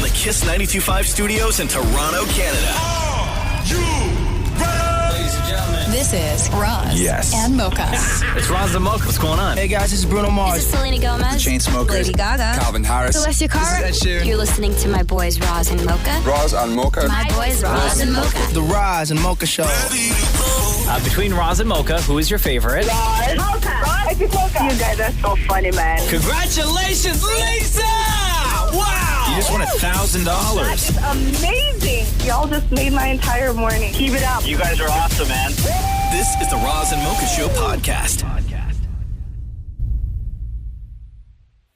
the Kiss 92.5 studios in Toronto, Canada. Are you ready? Ladies and gentlemen, this is Roz and Mocha. it's Roz and Mocha. What's going on? Hey guys, this is Bruno Mars. This is Selena Gomez. The Chainsmokers. Lady Gaga. Calvin Harris. Celestia Cara. This is Ed Sheeran. You're listening to my boys Roz and Mocha. Roz and Mocha. My boys Roz and Mocha. The Roz and Mocha Show. Between Roz and Mocha, who is your favorite? Mocha. Mocha. You guys are so funny, man. Congratulations, Lisa! Wow! You just won $1,000. That is amazing. Y'all just made my entire morning. Keep it up. You guys are awesome, man. This is the Roz and Mocha Show podcast.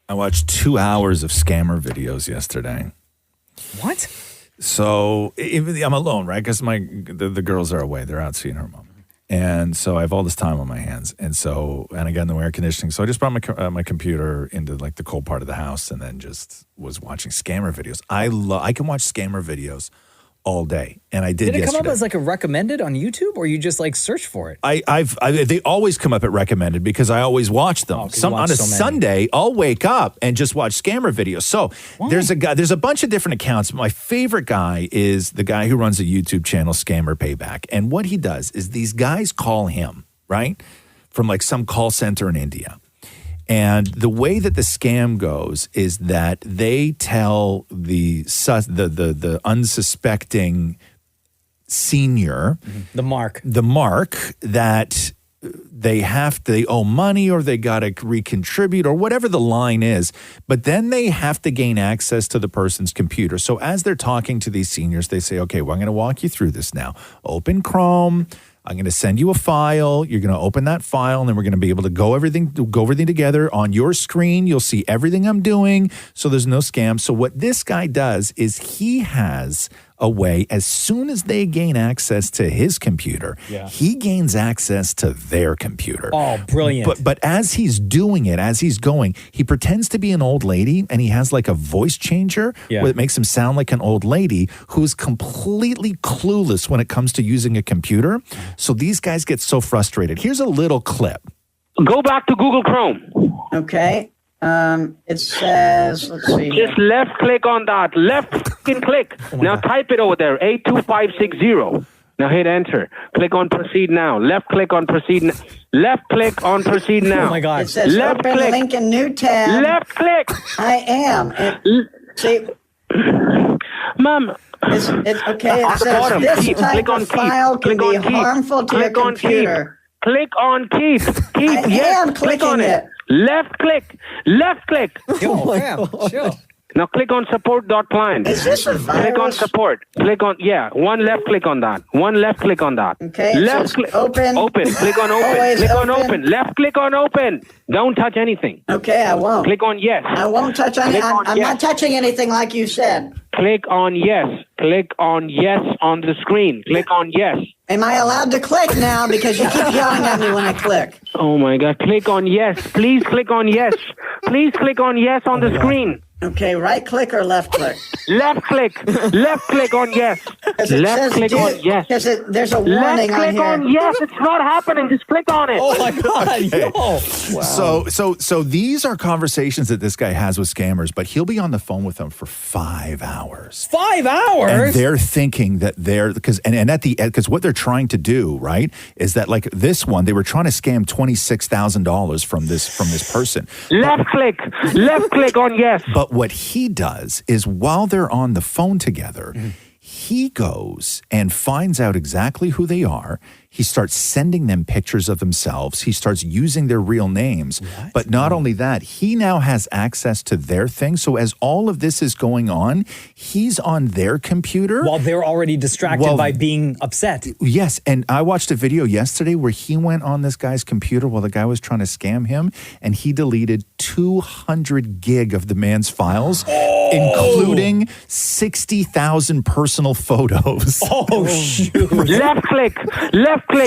I watched 2 hours of scammer videos yesterday. What? So I'm alone, right? Because the girls are away. They're out seeing her mom. And so I have all this time on my hands. And I got no air conditioning. So I just brought my computer into like the cold part of the house and then just was watching scammer videos. I can watch scammer videos all day. And I did yesterday. Did it come up as like a recommended on YouTube or you just like search for it? They always come up at recommended because I always watch them. On a Sunday, I'll wake up and just watch scammer videos. So there's a bunch of different accounts. My favorite guy is the guy who runs a YouTube channel, Scammer Payback. And what he does is these guys call him, right? From like some call center in India. And the way that the scam goes is that they tell the unsuspecting senior, the mark, that they owe money or they got to recontribute or whatever the line is. But then they have to gain access to the person's computer. So as they're talking to these seniors, they say, okay, well, I'm going to walk you through this now. Open Chrome. I'm going to send you a file. You're going to open that file, and then we're going to be able to go everything together on your screen. You'll see everything I'm doing, so there's no scam. So what this guy does is he has a way, as soon as they gain access to his computer, he gains access to their computer. Oh, brilliant. But as he's doing it, as he's going, he pretends to be an old lady, and he has like a voice changer where it makes him sound like an old lady who's completely clueless when it comes to using a computer. So these guys get so frustrated. Here's a little clip. Go back to Google Chrome. Okay. It says, let's see. Just left click on that. Left click. Now type it over there, 82560. Now hit enter. Click on proceed now. Left click on proceed now. Left click on proceed now. Oh my God. It says left open click. link in new tab. Left click. I am. See, Mom. it's okay. It says this type of file can be harmful to your computer. Click on keep. I am click on clicking it. Left click. Left click. Chill. Now click on support.client. Is this a virus? Click on support. Click on, one left click on that. One left click on that. Okay. Left click. Open. Open. Click on open. Always Click on open. open. Left click on open. Don't touch anything. Okay, I won't. Click on yes. I won't touch anything. Click on I'm yes. not touching anything like you said. Click on yes. Click on yes on the screen. Click on yes. Am I allowed to click now? Because you keep yelling at me when I click. Oh my God. Click on yes. Please click on yes. Please click on yes on the screen. Okay, right click or left click? Left click. Left click on yes. Left click on yes. There's a warning Left click on yes. It's not happening. Just click on it. Oh my God. Okay. Wow. So these are conversations that this guy has with scammers, but he'll be on the phone with them for 5 hours. 5 hours? And they're thinking that because what they're trying to do, right, is that like this one, they were trying to scam $26,000 from this person. Left click on yes. But what he does is while they're on the phone together, he goes and finds out exactly who they are. He starts sending them pictures of themselves. He starts using their real names. What? But not only that, he now has access to their things. So as all of this is going on, he's on their computer. While they're already distracted by being upset. Yes. And I watched a video yesterday where he went on this guy's computer while the guy was trying to scam him, and he deleted 200 gig of the man's files, including 60,000 personal photos. Oh, shoot. Left click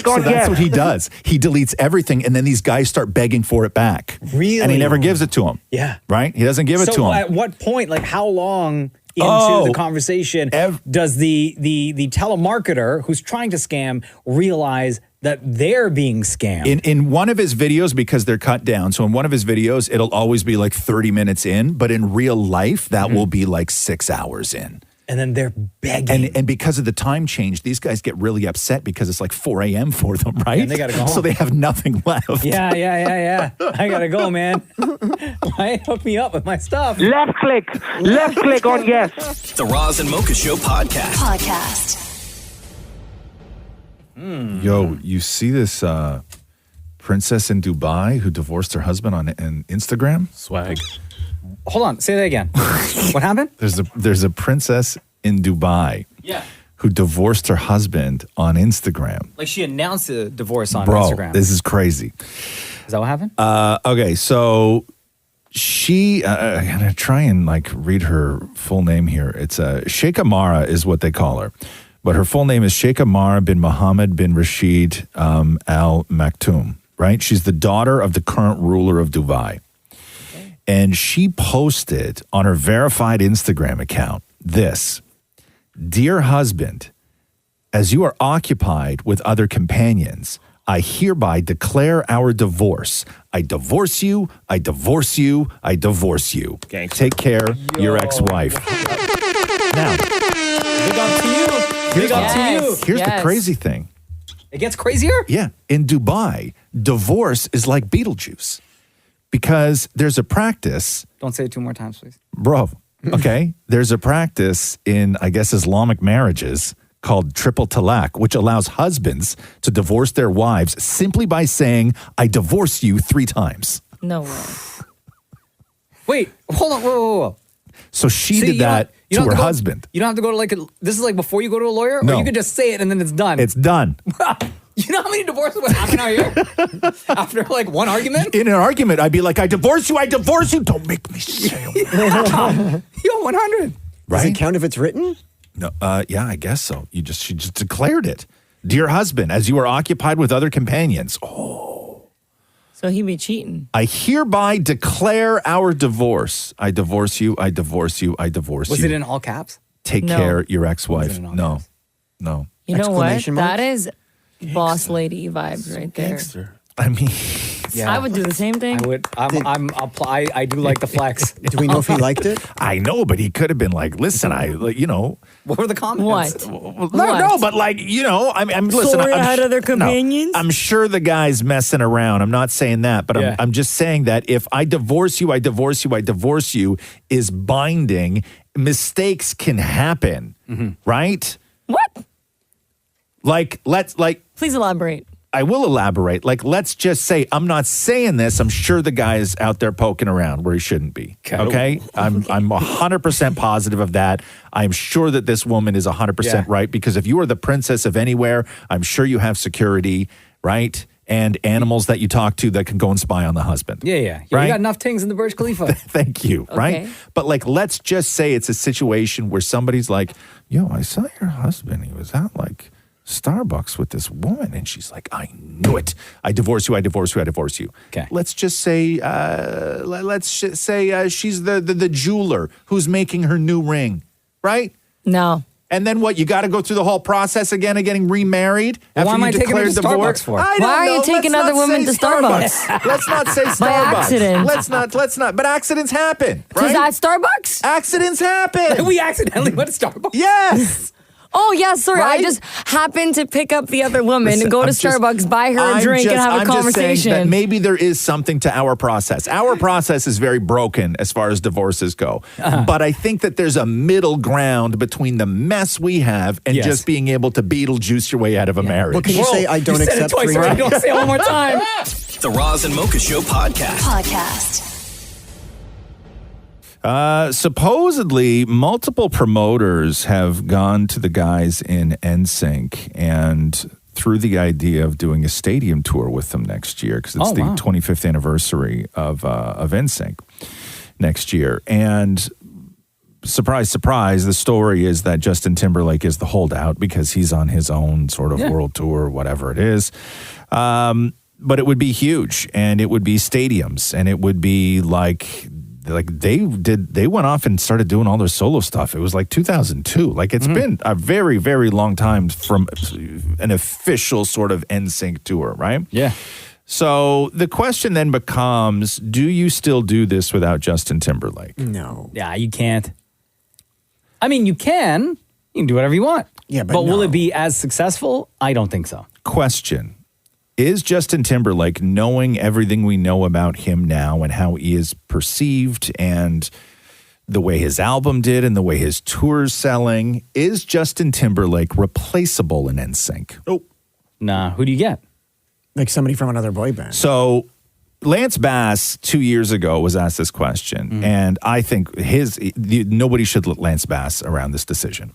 on yes. That's what he does. He deletes everything, and then these guys start begging for it back. Really? And he never gives it to them. Yeah. Right? He doesn't give it to them. So at what point, like how long into the conversation does the telemarketer who's trying to scam realize that they're being scammed. In one of his videos, because they're cut down, so in one of his videos, it'll always be like 30 minutes in, but in real life, that will be like 6 hours in. And then they're begging. And because of the time change, these guys get really upset because it's like 4 a.m. for them, right? And they gotta go home. So they have nothing left. Yeah. I gotta go, man. Right? Hook me up with my stuff. Left click on yes. The Roz and Mocha Show podcast. Yo, you see this princess in Dubai who divorced her husband on Instagram? Swag. Hold on, say that again. What happened? There's a princess in Dubai who divorced her husband on Instagram. Like she announced a divorce on Bro, Instagram. this is crazy. Is that what happened? Okay, so she, I'm going to try and like read her full name here. It's Sheikh Amara is what they call her. But her full name is Sheikh Amara bin Mohammed bin Rashid Al Maktoum, right? She's the daughter of the current ruler of Dubai. And she posted on her verified Instagram account this: "Dear husband, as you are occupied with other companions, I hereby declare our divorce. I divorce you, I divorce you, I divorce you. Take care, your ex-wife." Now, big up to you. Big up to you. Here's the crazy thing. It gets crazier? Yeah. In Dubai, divorce is like Beetlejuice because there's a practice. Don't say it 2 more times, please. Bro, okay? There's a practice in, I guess, Islamic marriages called triple talaq, which allows husbands to divorce their wives simply by saying, "I divorce you" 3 times. No way. Wait, hold on. Whoa. So she did that to her husband. You don't have to go to this is like before you go to a lawyer? No. Or you could just say it and then it's done? It's done. You know how many divorces would happen out here? After like one argument? In an argument, I'd be like, "I divorce you, I divorce you." Don't make me say it. Yo, 100. Right? Does it count if it's written? No, yeah, I guess so. She just declared it. "Dear husband, as you are occupied with other companions." So he be cheating. "I hereby declare our divorce. I divorce you, I divorce you, I divorce Was you. it in all caps? Take No. care, your ex-wife." No. You know what? Exclamation mark? That is boss lady vibes right there. I mean, I would do the same thing. I would. I do like the flex. Do we know if he liked it? I know, but he could have been like, "Listen, What were the comments? What? No, but like, I'm listen. Sorry, I had other No, companions? I'm sure the guy's messing around. I'm not saying that, but Yeah. I'm just saying that if I divorce you, I divorce you, I divorce you is binding. Mistakes can happen, right? What? Please elaborate. I will elaborate. Like, let's just say, I'm not saying this. I'm sure the guy is out there poking around where he shouldn't be. Okay? I'm 100% positive of that. I'm sure that this woman is 100% right, because if you are the princess of anywhere, I'm sure you have security, right? And animals that you talk to that can go and spy on the husband. Yeah. Right? You got enough things in the Burj Khalifa. Thank you, right? Okay. But like, let's just say it's a situation where somebody's like, "Yo, I saw your husband. He was at like Starbucks with this woman," and she's like, "I knew it. I divorce you. I divorce you. I divorce you." Okay. Let's just say, she's the jeweler who's making her new ring, right? No. And then what? You got to go through the whole process again of getting remarried Well, after why am you I taking her declared to divorce. Starbucks for? I don't Why are you know. taking Let's other not women say to Starbucks? Let's not say Starbucks. By accident. Let's not. But accidents happen, Is right? that Starbucks? Accidents happen. We accidentally went to Starbucks. Yes. Oh, yeah, sorry. Right? I just happened to pick up the other woman Listen, and go to I'm just- Starbucks, buy her a I'm drink, and just- have a I'm just saying conversation. that maybe there is something to our process. Our process is very broken as far as divorces go. But I think that there's a middle ground between the mess we have and Yes. just being able to Beetlejuice your way out of a marriage. Well, can you say I don't You said it accept twice free already. money? Don't say it one more time. The Roz and Mocha Show podcast. Supposedly, multiple promoters have gone to the guys in NSYNC and threw the idea of doing a stadium tour with them next year, because it's the 25th anniversary of NSYNC next year. And surprise, surprise, the story is that Justin Timberlake is the holdout because he's on his own sort of world tour, whatever it is. But it would be huge, and it would be stadiums, and it would be like they went off and started doing all their solo stuff. It was like 2002. Like it's been a very, very long time from an official sort of NSYNC tour, right? Yeah. So the question then becomes, do you still do this without Justin Timberlake? No. Yeah, you can't. I mean, you can do whatever you want. Yeah, but will it be as successful? I don't think so. Question. Is Justin Timberlake, knowing everything we know about him now and how he is perceived and the way his album did and the way his tour's selling, is Justin Timberlake replaceable in NSYNC? Oh. Nah, who do you get? Like somebody from another boy band. So Lance Bass 2 years ago was asked this question, and I think nobody should let Lance Bass around this decision.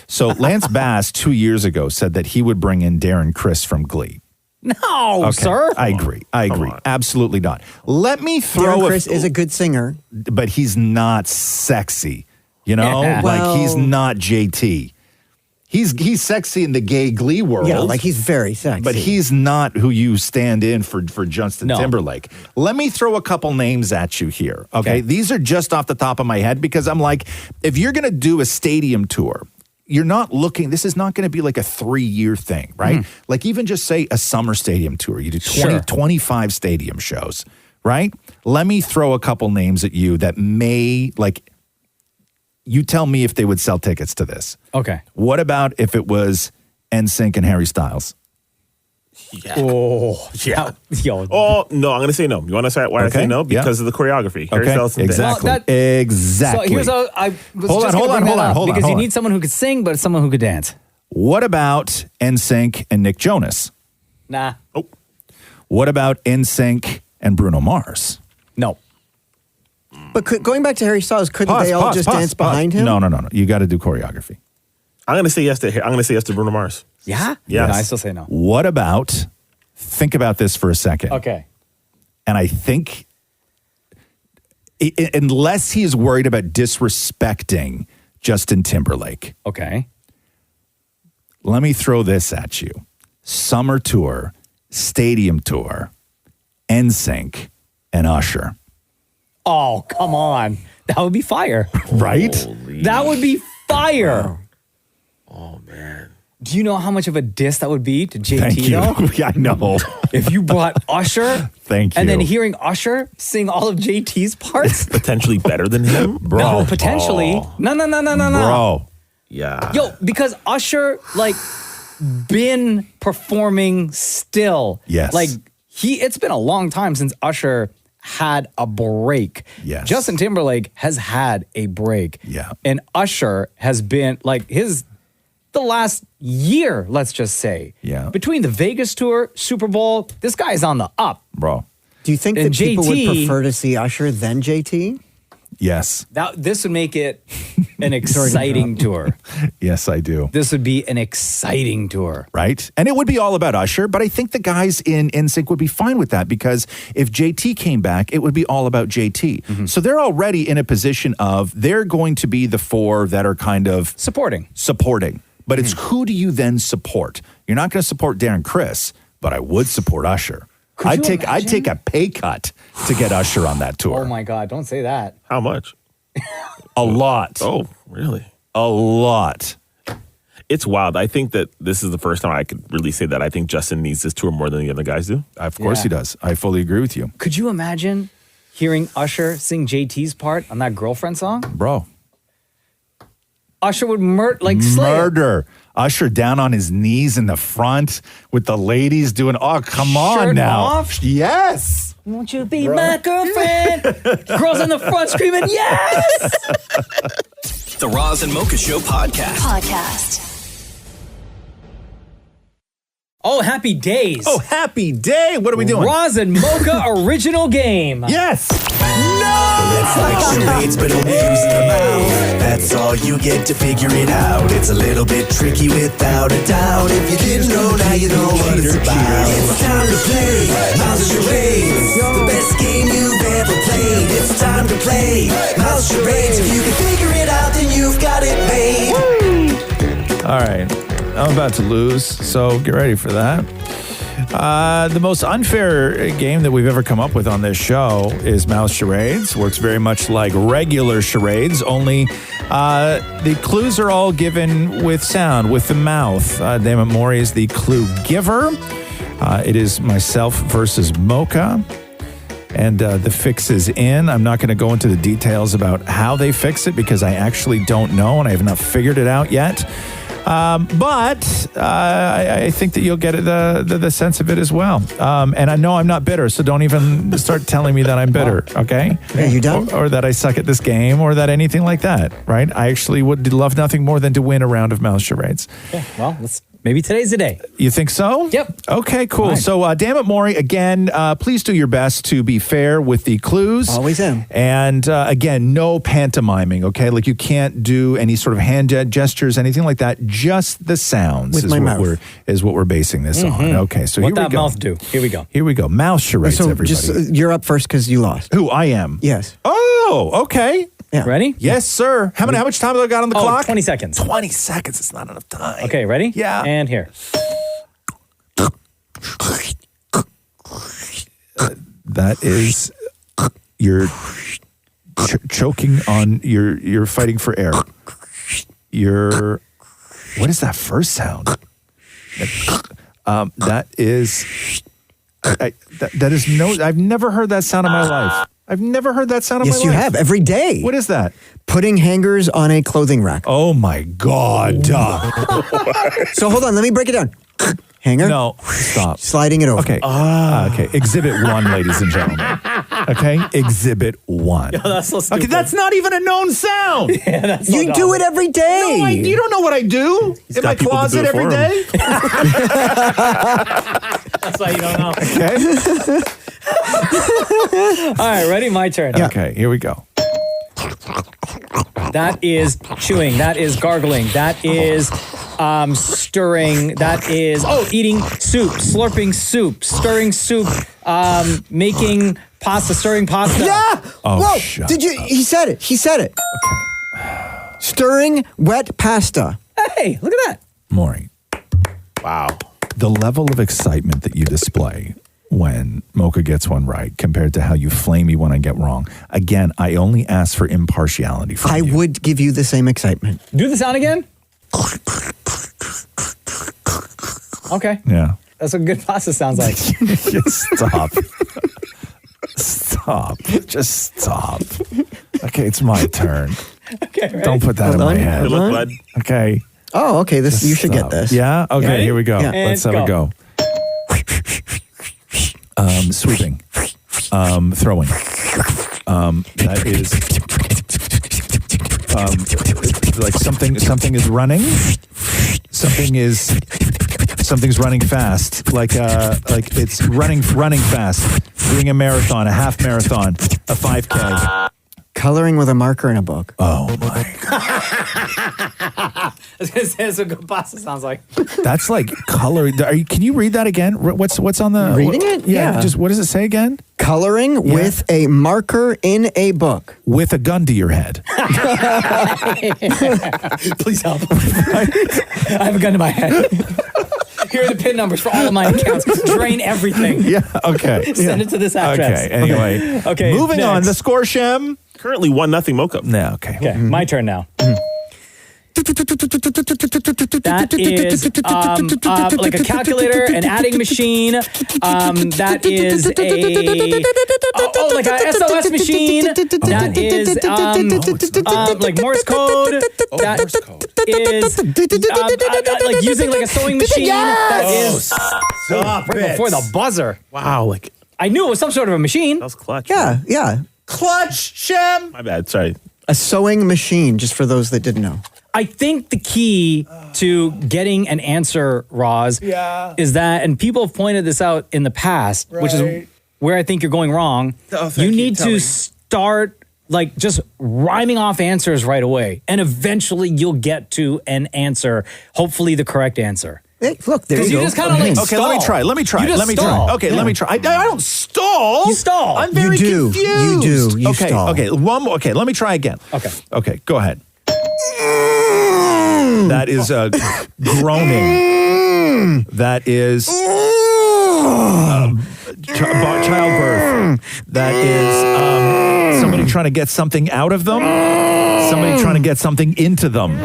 So Lance Bass 2 years ago said that he would bring in Darren Criss from Glee. No, sir. I agree. Absolutely not. Let me throw Darren Criss is a good singer, but he's not sexy. You know, Yeah. like he's not JT. He's sexy in the gay Glee world. Yeah, like he's very sexy. But he's not who you stand in for Justin Timberlake. Let me throw a couple names at you here, okay? These are just off the top of my head because I'm like, if you're going to do a stadium tour, you're not looking, this is not going to be like a 3-year thing, right? Like even just say a summer stadium tour. You do 25 stadium shows, right? Let me throw a couple names at you that may, like, you tell me if they would sell tickets to this. Okay. What about if it was NSYNC and Harry Styles? Yeah. Oh, yeah. Yo. Oh, no, I'm going to say no. You want to say why I say no? Because of the choreography. Harry Styles and exactly. dance. Exactly. So here's how I was Hold just on, going to bring that up because you hold on. need someone who could sing, but someone who could dance. What about NSYNC and Nick Jonas? Nah. Oh. What about NSYNC and Bruno Mars? No. But going back to Harry Styles, couldn't they all just dance behind him? No. You got to do choreography. I'm going to say yes to Bruno Mars. Yeah? Yes. No, I still say no. What about, think about this for a second. Okay. And I think, unless he is worried about disrespecting Justin Timberlake. Okay. Let me throw this at you. Summer tour, stadium tour, NSYNC, and Usher. Oh, come on. That would be fire. Right? That would be fire. Oh, man. Do you know how much of a diss that would be to JT, Thank you. though? Yeah, I know. If you brought Usher. Thank you. And then hearing Usher sing all of JT's parts. Potentially better than him? Bro. No, potentially. No. Bro. Yeah. Yo, because Usher, like, been performing still. Yes. Like, it's been a long time since Usher had a break. Yes. Justin Timberlake has had a break. Yeah. And Usher has been, like, the last year, let's just say. Yeah. Between the Vegas tour, Super Bowl, this guy's on the up. Bro. Do you think And that people would JT prefer to see Usher than JT? Yes. This would make it an exciting tour. Yes, I do. This would be an exciting tour. Right? And it would be all about Usher, but I think the guys in NSYNC would be fine with that because if JT came back, it would be all about JT. Mm-hmm. So they're already in a position of they're going to be the four that are kind of supporting. But it's who do you then support? You're not going to support Darren Criss, but I would support Usher. I'd take a pay cut to get Usher on that tour. Oh my God, don't say that. How much? A lot. Oh, really? A lot. It's wild. I think that this is the first time I could really say that I think Justin needs this tour more than the other guys do. Of course he does. I fully agree with you. Could you imagine hearing Usher sing JT's part on that Girlfriend song? Bro. Usher would murder. Usher down on his knees in the front with the ladies doing, oh, come on Shirt now. off? Yes. Won't you be my girlfriend? Girls in the front screaming, yes! The Roz and Mocha Show podcast. Oh, happy days. Oh, happy day. What are we doing? Roz and Mocha original game. Yes. It's like charades, but only using the mouth. That's all you get to figure it out. It's a little bit tricky without a doubt. If you didn't know, now you know what it's about. It's time to play Mouth Charades, the best game you've ever played. It's time to play Mouth Charades. If you can figure it out, then you've got it made. All right. I'm about to lose, so get ready for that. The most unfair game that we've ever come up with on this show is Mouth Charades. Works very much like regular charades, only the clues are all given with sound, with the mouth. Nathan Murray is the clue giver. It is myself versus Mocha. And the fix is in. I'm not going to go into the details about how they fix it because I actually don't know and I have not figured it out yet. But I think that you'll get the sense of it as well. And I know I'm not bitter, so don't even start telling me that I'm bitter, okay? Are you done? Or that I suck at this game or that anything like that, right? I actually would love nothing more than to win a round of Mouth Charades. Okay, well, maybe today's the day. You think so? Yep. Okay, cool. Fine. So, damn it, Maury, again, please do your best to be fair with the clues. Always am. And again, no pantomiming, okay? Like you can't do any sort of hand gestures, anything like that. Just the sounds With is my what mouth. is what we're basing this on. Okay, so What here we that go. mouth do? Here we go. Here we go. Mouth charades, So everybody. just you're up first because you lost. Who I am? Yes. Oh, okay. Yeah. Ready? Yes, sir. How much time have I got on the clock? 20 seconds. 20 seconds. It's not enough time. Okay, ready? Yeah. And here. That is you're choking on you're fighting for air. What is that first sound? That is that is no. I've never heard that sound in my life. I've never heard that sound in my life. Yes, you have every day. What is that? Putting hangers on a clothing rack. Oh my God! So hold on, let me break it down. Hanger. No, stop. Sliding it over. Okay. Okay. Exhibit 1, ladies and gentlemen. Okay. Exhibit 1. Yo, that's so stupid. Okay, that's not even a known sound. Yeah, that's so You dumb. do it every day. No, you don't know what I do in my got people to closet do it every for day. That's why you don't know. Okay. All right, ready? My turn. Okay, here we go. That is chewing. That is gargling. That is stirring. That is eating soup, slurping soup, stirring soup, making pasta, stirring pasta. Yeah. Oh, Whoa. shut Did you? He said it. He said it. Okay. Stirring wet pasta. Hey, look at that. Maury. Wow. The level of excitement that you display when Mocha gets one right compared to how you flame me when I get wrong. Again, I only ask for impartiality from I you. would give you the same excitement. Do the sound again. Okay. Yeah. That's what good pasta sounds like. Stop. Stop. Just stop. Okay, it's my turn. Okay, ready? Don't put that in my head. Good luck, bud. Okay. Oh, okay. This Just you should stop. get this. Yeah? Okay, Ready? here we go. Yeah. Let's And have a go. Sweeping. Throwing. That is like something is running. Something's running fast. Like it's running fast. Doing a marathon, a half marathon, a 5K. Coloring with a marker in a book. Oh my God. I was gonna say that's what good pasta sounds like. That's like coloring. Can you read that again? What's on the Reading it? Yeah. Yeah. Just what does it say again? Coloring with a marker in a book. With a gun to your head. Please help. I have a gun to my head. Here are the PIN numbers for all of my accounts. Drain everything. Yeah. Okay. Send it to this address. Okay. Anyway. Okay. Moving on. next. The score, Shem. Currently 1-0 Mocha. No. Okay. Okay, my turn now. That is like a calculator, an adding machine. That is a like a SOS machine. That is like Morse code. That is like using like a sewing machine. That is Stop right before the buzzer. Wow, like I knew it was some sort of a machine. that was clutch. Yeah, yeah. Clutch, Shem. My bad. Sorry. A sewing machine, just for those that didn't know. I think the key to getting an answer, Roz, is that, and people have pointed this out in the past, which is where I think you're going wrong. You need to start like just rhyming off answers right away, and eventually you'll get to an answer, hopefully the correct answer. Hey, look, there you go. You just kind of like Okay, let me try. Let me try. You just Let me stall. try. Okay, let me try. I don't stall. You stall. I'm very You do. confused. You do. You okay. stall. Okay. One more. Okay. Let me try again. Okay. Okay. Go ahead. That is groaning. That is childbirth. That is somebody trying to get something out of them. Somebody trying to get something into them.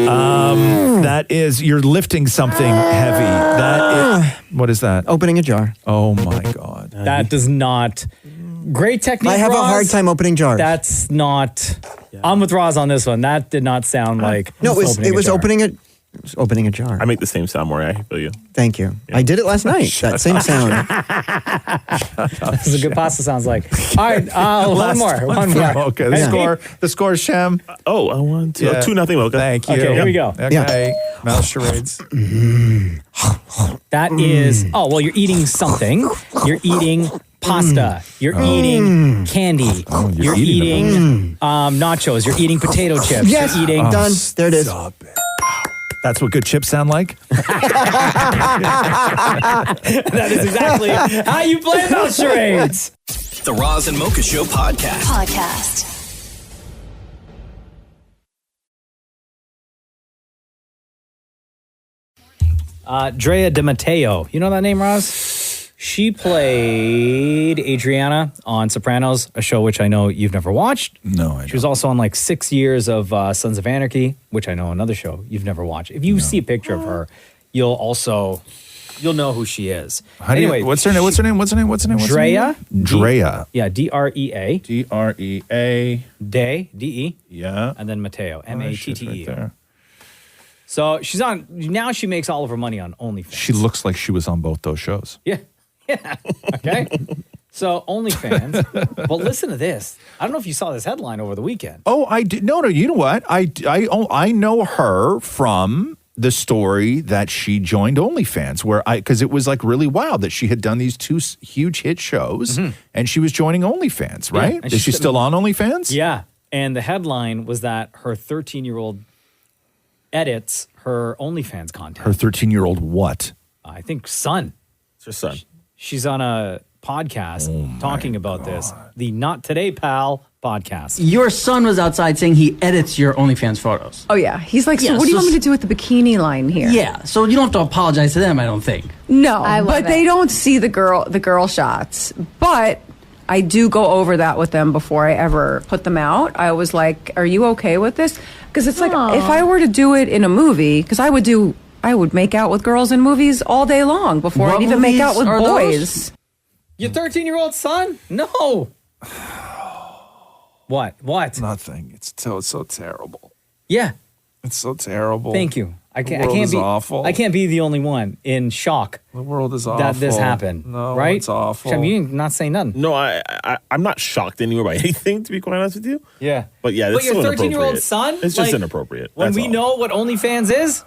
That is you're lifting something heavy. That is, what is that? Opening a jar. Oh my God. That does not. Great technique. I have Roz. a hard time opening jars. That's not. I'm with Roz on this one. That did not sound like. No, it was opening a jar. I make the same sound, Maury. I feel you. Thank you. I did it last night. That same sound. This is a good pasta sounds like. All right, one more. Okay, the score, Shem. 2-0 Mocha. Thank you. Okay, here we go. Okay, Mouth Charades. That is. Oh well, you're eating something. You're eating pasta. You're eating candy. You're eating nachos. You're eating potato chips. Yes, you're eating. done. There it is. That's what good chips sound like? That is exactly how you play Mouth Charades. The Roz and Mocha Show podcast. Drea De Matteo. You know that name, Roz? She played Adriana on Sopranos, a show which I know you've never watched. No, I don't. She was also on like 6 years of Sons of Anarchy, which I know another show you've never watched. If you see a picture of her, you'll know who she is. Anyway, what's her name? Drea. Drea. Yeah, D-R-E-A. D-R-E-A. Day, D-E. Yeah. And then Matteo, M-A-T-T-E. Right there. So she's on, now she makes all of her money on OnlyFans. She looks like she was on both those shows. Yeah. Yeah. Okay. So OnlyFans. But listen to this. I don't know if you saw this headline over the weekend. Oh, I did. No. You know what? I know her from the story that she joined OnlyFans, because it was like really wild that she had done these 2 huge hit shows, and she was joining OnlyFans, right? Yeah, is she still on OnlyFans? Yeah. And the headline was that her 13-year-old edits her OnlyFans content. Her 13-year-old what? I think son. It's her son. She's on a podcast talking about this. The Not Today Pal podcast. Your son was outside saying he edits your OnlyFans photos. Oh, yeah. He's like, so what do you want me to do with the bikini line here? Yeah, so you don't have to apologize to them, I don't think. No, but they don't see the girl shots. But I do go over that with them before I ever put them out. I was like, are you okay with this? Because it's like, if I were to do it in a movie, because I would make out with girls in movies all day long before I'd even make out with boys. Your 13-year-old son? No. What? Nothing. It's so terrible. Yeah. It's so terrible. Thank you. I can't be awful. I can't be the only one in shock. The world is awful. That this happened. No, right? it's awful. Shem, you not saying nothing. No, I'm not shocked anymore by anything, to be quite honest with you. Yeah. But yeah, But that's your so 13-year-old inappropriate. son? It's just inappropriate. When That's we all. know what OnlyFans is,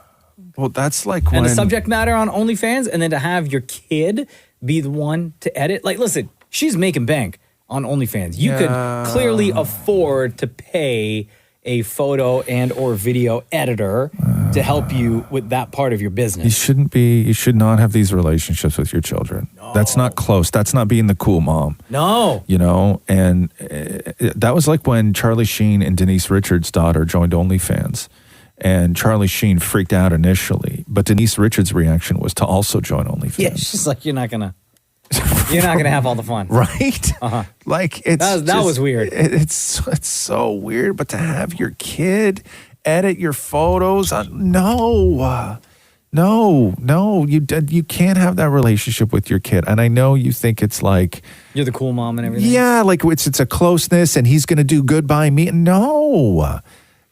Well, that's like and when the subject matter on OnlyFans, and then to have your kid be the one to edit. Like, listen, she's making bank on OnlyFans. You could clearly afford to pay a photo and or video editor to help you with that part of your business. you should not have these relationships with your children. No. That's not close. That's not being the cool mom. No. You know, and that was like when Charlie Sheen and Denise Richards' daughter joined OnlyFans. And Charlie Sheen freaked out initially, but Denise Richards' reaction was to also join OnlyFans. Yeah, she's like, you're not gonna have all the fun, right? Like that was weird. It's so weird. But to have your kid edit your photos, no, you can't have that relationship with your kid. And I know you think it's like you're the cool mom and everything. Yeah, like it's a closeness, and he's gonna do good by me.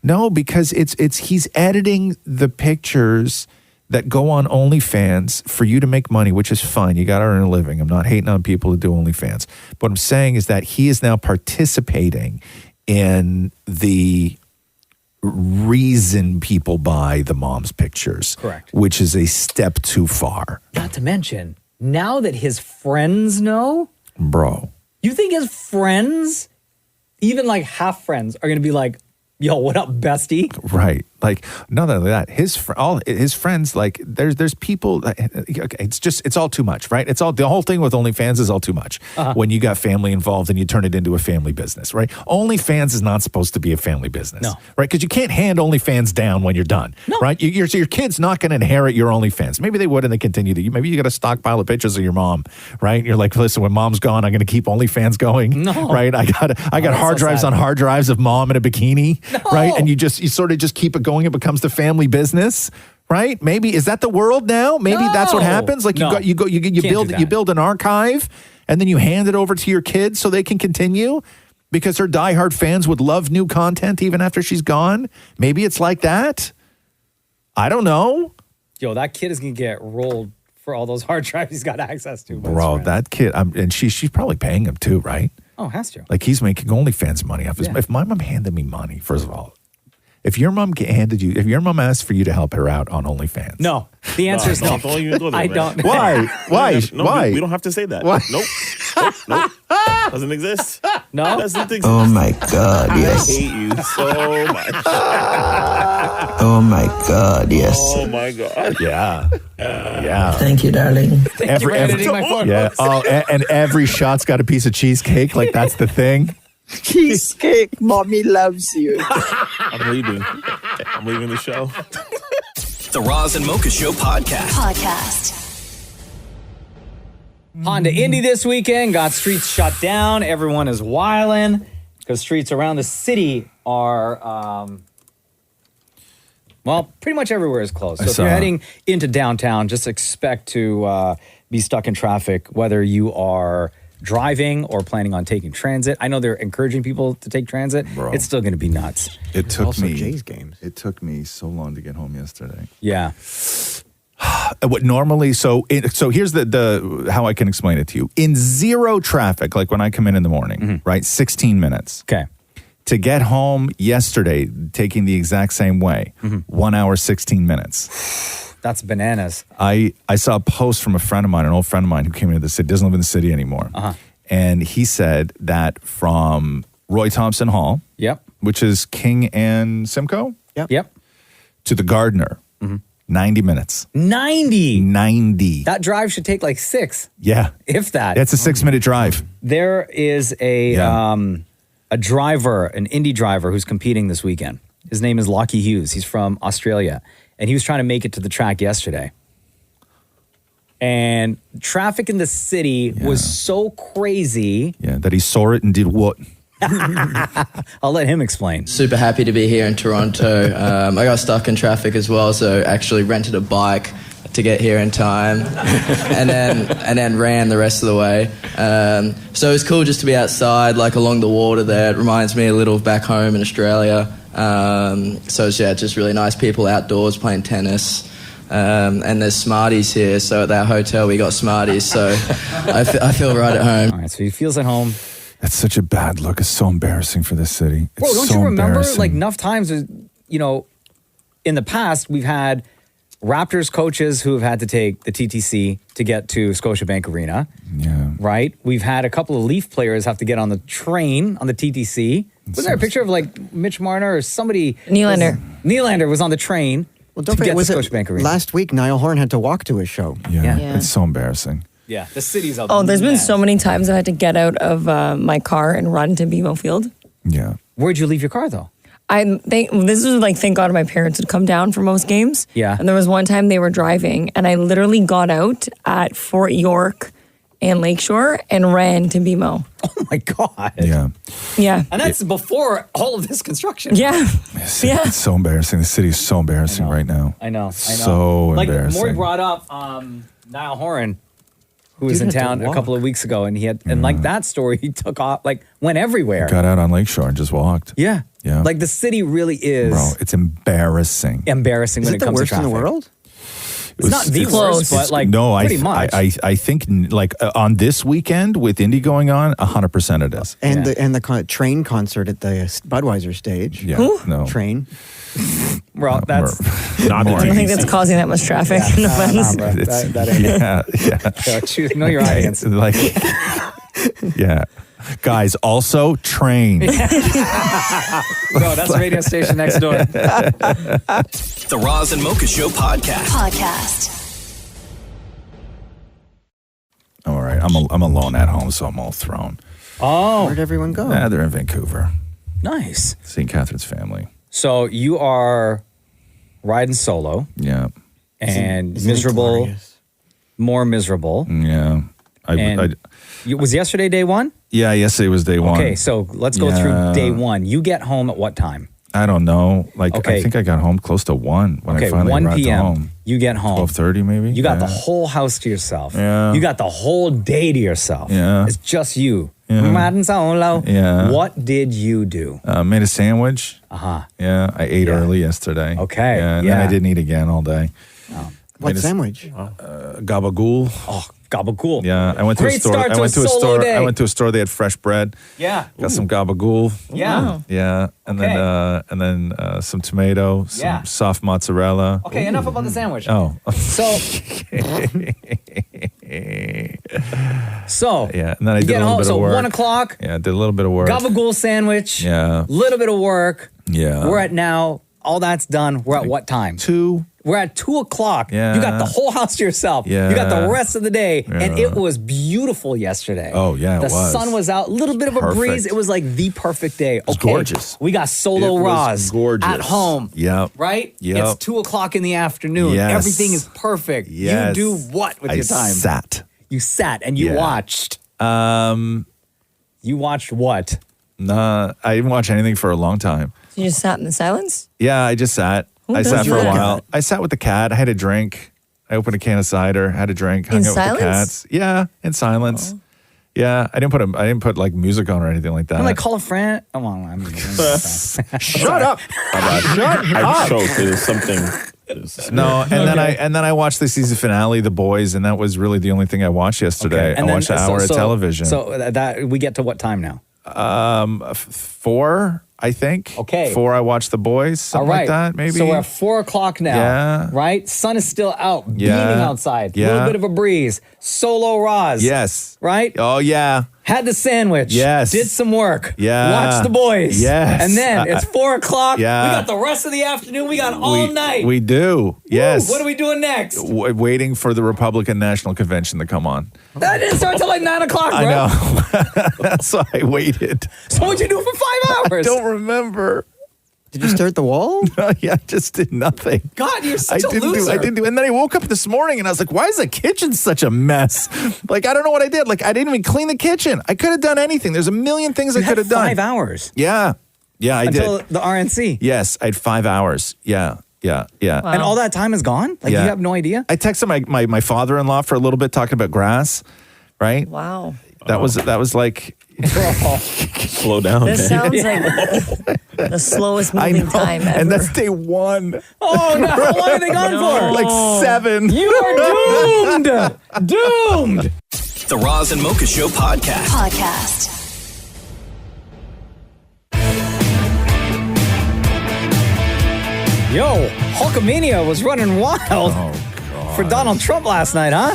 No, because he's editing the pictures that go on OnlyFans for you to make money, which is fine. You got to earn a living. I'm not hating on people who do OnlyFans. What I'm saying is that he is now participating in the reason people buy the mom's pictures. Correct. Which is a step too far. Not to mention, now that his friends know, bro, you think his friends, even like half friends, are going to be like, yo, what up, bestie? Right. Like, not only that, all his friends, like, there's people. Okay, it's all too much, right? The whole thing with OnlyFans is all too much. When you got family involved and you turn it into a family business, right? OnlyFans is not supposed to be a family business, right? Because you can't hand OnlyFans down when you're done, right? Your kid's not going to inherit your OnlyFans. Maybe they would, and they continue to. Maybe you got a stockpile of pictures of your mom, right? You're like, listen, when mom's gone, I'm going to keep OnlyFans going, right? I got hard drives on hard drives of mom in a bikini, right? And you sort of just keep it going. It becomes the family business, right? Maybe is that the world now? Maybe that's what happens. Like you build an archive, and then you hand it over to your kids so they can continue because her diehard fans would love new content even after she's gone. Maybe it's like that. I don't know. Yo, that kid is gonna get rolled for all those hard drives he's got access to. Bro, that kid, and she's probably paying him too, right? Oh, has to. Like he's making OnlyFans money off his. If my mom handed me money, first of all. If your mom if your mom asked for you to help her out on OnlyFans. No. The answer is no. Don't even go there, I man. don't. Why? Why? No, Why? We don't have to say that. Why? Nope. Doesn't exist. No? Doesn't exist. Oh my God, yes. I hate you so much. Oh my God, yes. Oh my God. Yeah. Yeah. Thank you, darling. Thank you for editing my photos. Yeah. Oh, and every shot's got a piece of cheesecake. Like that's the thing. Cheesecake, mommy loves you. I'm leaving the show. The Roz and Mocha Show podcast. Honda Indy this weekend got streets shut down. Everyone is wilding because streets around the city are, pretty much everywhere is closed. So if you're heading into downtown, just expect to be stuck in traffic, whether you are driving or planning on taking transit. I know they're encouraging people to take transit. Bro. It's still going to be nuts. It took also me Jays games. It took me so long to get home yesterday. Yeah. What normally so here's the how I can explain it to you. In zero traffic, like when I come in the morning, right? 16 minutes. Okay. To get home yesterday, taking the exact same way, 1 hour, 16 minutes. That's bananas. I saw a post from a friend of mine, an old friend of mine who came into the city, doesn't live in the city anymore. And he said that from Roy Thompson Hall, which is King and Simcoe, to the Gardner, 90 minutes. 90? That drive should take like 6. Yeah. If that. It's a 6-minute drive. There is a driver, an Indy driver who's competing this weekend. His name is Lockie Hughes. He's from Australia. And he was trying to make it to the track yesterday. And traffic in the city was so crazy. Yeah, that he saw it and did what? I'll let him explain. Super happy to be here in Toronto. I got stuck in traffic as well, so actually rented a bike to get here in time, and then ran the rest of the way. So it's cool just to be outside, like along the water there. It reminds me a little of back home in Australia. So it's just really nice people outdoors playing tennis. And there's Smarties here, so at that hotel we got Smarties, so I feel right at home. All right, so he feels at home. That's such a bad look. It's so embarrassing for this city. Bro, don't you remember, like, enough times, you know, in the past, we've had Raptors coaches who have had to take the TTC to get to Scotiabank Arena. Yeah. Right? We've had a couple of Leaf players have to get on the train on the TTC. Was there a picture of, like, Mitch Marner or somebody? Nylander was on the train to get to Scotiabank Arena. Last week, Niall Horan had to walk to his show. Yeah. It's so embarrassing. Yeah, the city's up. Oh, there's been so many times I had to get out of my car and run to BMO Field. Yeah. Where'd you leave your car, though? This was like, thank God my parents would come down for most games. Yeah. And there was one time they were driving, and I literally got out at Fort York and Lakeshore and ran to BMO. Oh, my God. Yeah. Yeah. And that's before all of this construction. Yeah. It's so embarrassing. The city is so embarrassing right now. I know. So embarrassing. Like, Maury brought up Niall Horan, who was in town a couple of weeks ago, and like that story, he took off, like, went everywhere. Got out on Lakeshore and just walked. Yeah. Yeah. Like, the city really is. Bro, it's embarrassing. Embarrassing when it comes to traffic. Is it the worst in the world? It's not the worst, but like pretty much. I think like on this weekend with Indy going on, 100% it is. And the train concert at the Budweiser stage. Yeah. Who? No. Train. Bro, that's not I don't think that's causing that much traffic. No offense. That ain't yeah. Know your audience. Like, yeah. Guys, also train. Bro, that's the radio station next door. The Roz and Mocha Show podcast. All right, I'm alone at home, so I'm all thrown. Oh. Where'd everyone go? Yeah, they're in Vancouver. Nice. St. Catherine's family. So you are riding solo. Yeah. And Isn't it miserable, glorious? more miserable. Yeah. Was yesterday day one? Yeah, yesterday was day one. Okay, so let's go through day one. You get home at what time? I don't know. I Okay. think I got home close to 1 when I finally 1 arrived p.m. home. You get home. 12:30 maybe? You got the Yeah. whole house to yourself. Yeah. You got the whole day to yourself. Yeah. It's just you. Yeah. Riding solo. Yeah. What did you do? Made a sandwich. Uh-huh. Yeah, I ate early yesterday. Okay, Yeah, and then I didn't eat again all day. What Made a- sandwich? Gabagool. Oh, gabagool. Yeah, I went to Great a store. start to a solo day. I went to a store. They had fresh bread. Yeah. Got some gabagool. Yeah. Yeah, and then some tomato, some Yeah. soft mozzarella. Okay, enough about the sandwich. Oh. So Yeah, and then I you did get a little home. bit So of work. 1 o'clock. Yeah, I did a little bit of work. Gabagool sandwich. Yeah. Little bit of work. Yeah. We're at now. All that's done. We're at what time? 2. We're at 2 o'clock. Yeah. You got the whole house to yourself. Yeah. You got the rest of the day. And Yeah. it was beautiful yesterday. Oh, yeah, it the was. sun was out. A little bit of a Perfect. breeze. It was like the perfect day. was gorgeous. We got solo It was Roz gorgeous. at home. Yep. Right? Yep. It's 2 o'clock in the afternoon. Yes. Everything is perfect. Yes. You do what with I your time? sat. You sat and you Yeah. watched. You watched what? Nah, I didn't watch anything for a long time. You just sat in the silence? Yeah, I just sat. Who I does sat for a that? while. I sat with the cat. I had a drink. I opened a can of cider. Had a drink. Hung In out with the silence? cats. Yeah, in silence. Yeah, I didn't put like music on or anything like that. I'm like, call a friend. Oh, well, I'm Shut up. I choked. It was something. No, and then I watched the season finale, The Boys, and that was really the only thing I watched yesterday. And I watched an hour of television. So that we get to what time now? 4, I think. Okay. 4, I watched The Boys, something like that, maybe. So we're at 4 o'clock now. Yeah. Right? Sun is still out, Yeah. beaming outside. A Yeah. little bit of a breeze. Solo Roz. Yes. Right? Oh, yeah. Had the sandwich. Yes. Did some work. Yeah. Watched The Boys. Yes. And then it's 4 o'clock. Yeah. We got the rest of the afternoon. We got all night. We do. Yes. What are we doing next? Waiting for the Republican National Convention to come on. That didn't start till like 9 o'clock, bro. I know. That's why I waited. So what'd you do for 5 hours? I don't remember. Did you stare at the wall? No, yeah, I just did nothing. God, you're such I a didn't loser. I didn't do. And then I woke up this morning and I was like, why is the kitchen such a mess? Like, I don't know what I did. Like, I didn't even clean the kitchen. I could have done anything. There's a million things I could have done. 5 hours. Yeah. Yeah, I Until did. the RNC. Yes, I had 5 hours. Yeah. And all that time is gone? Like, Yeah. you have no idea? I texted my father-in-law for a little bit talking about grass, right? Wow. That was like slow down. This man. sounds like the slowest I moving know, time ever. and that's day 1. Oh, no. How long are they gone for? Like 7. You are doomed. Doomed. The Roz and Mocha Show podcast. Yo, Hulkamania was running wild for Donald Trump last night, huh?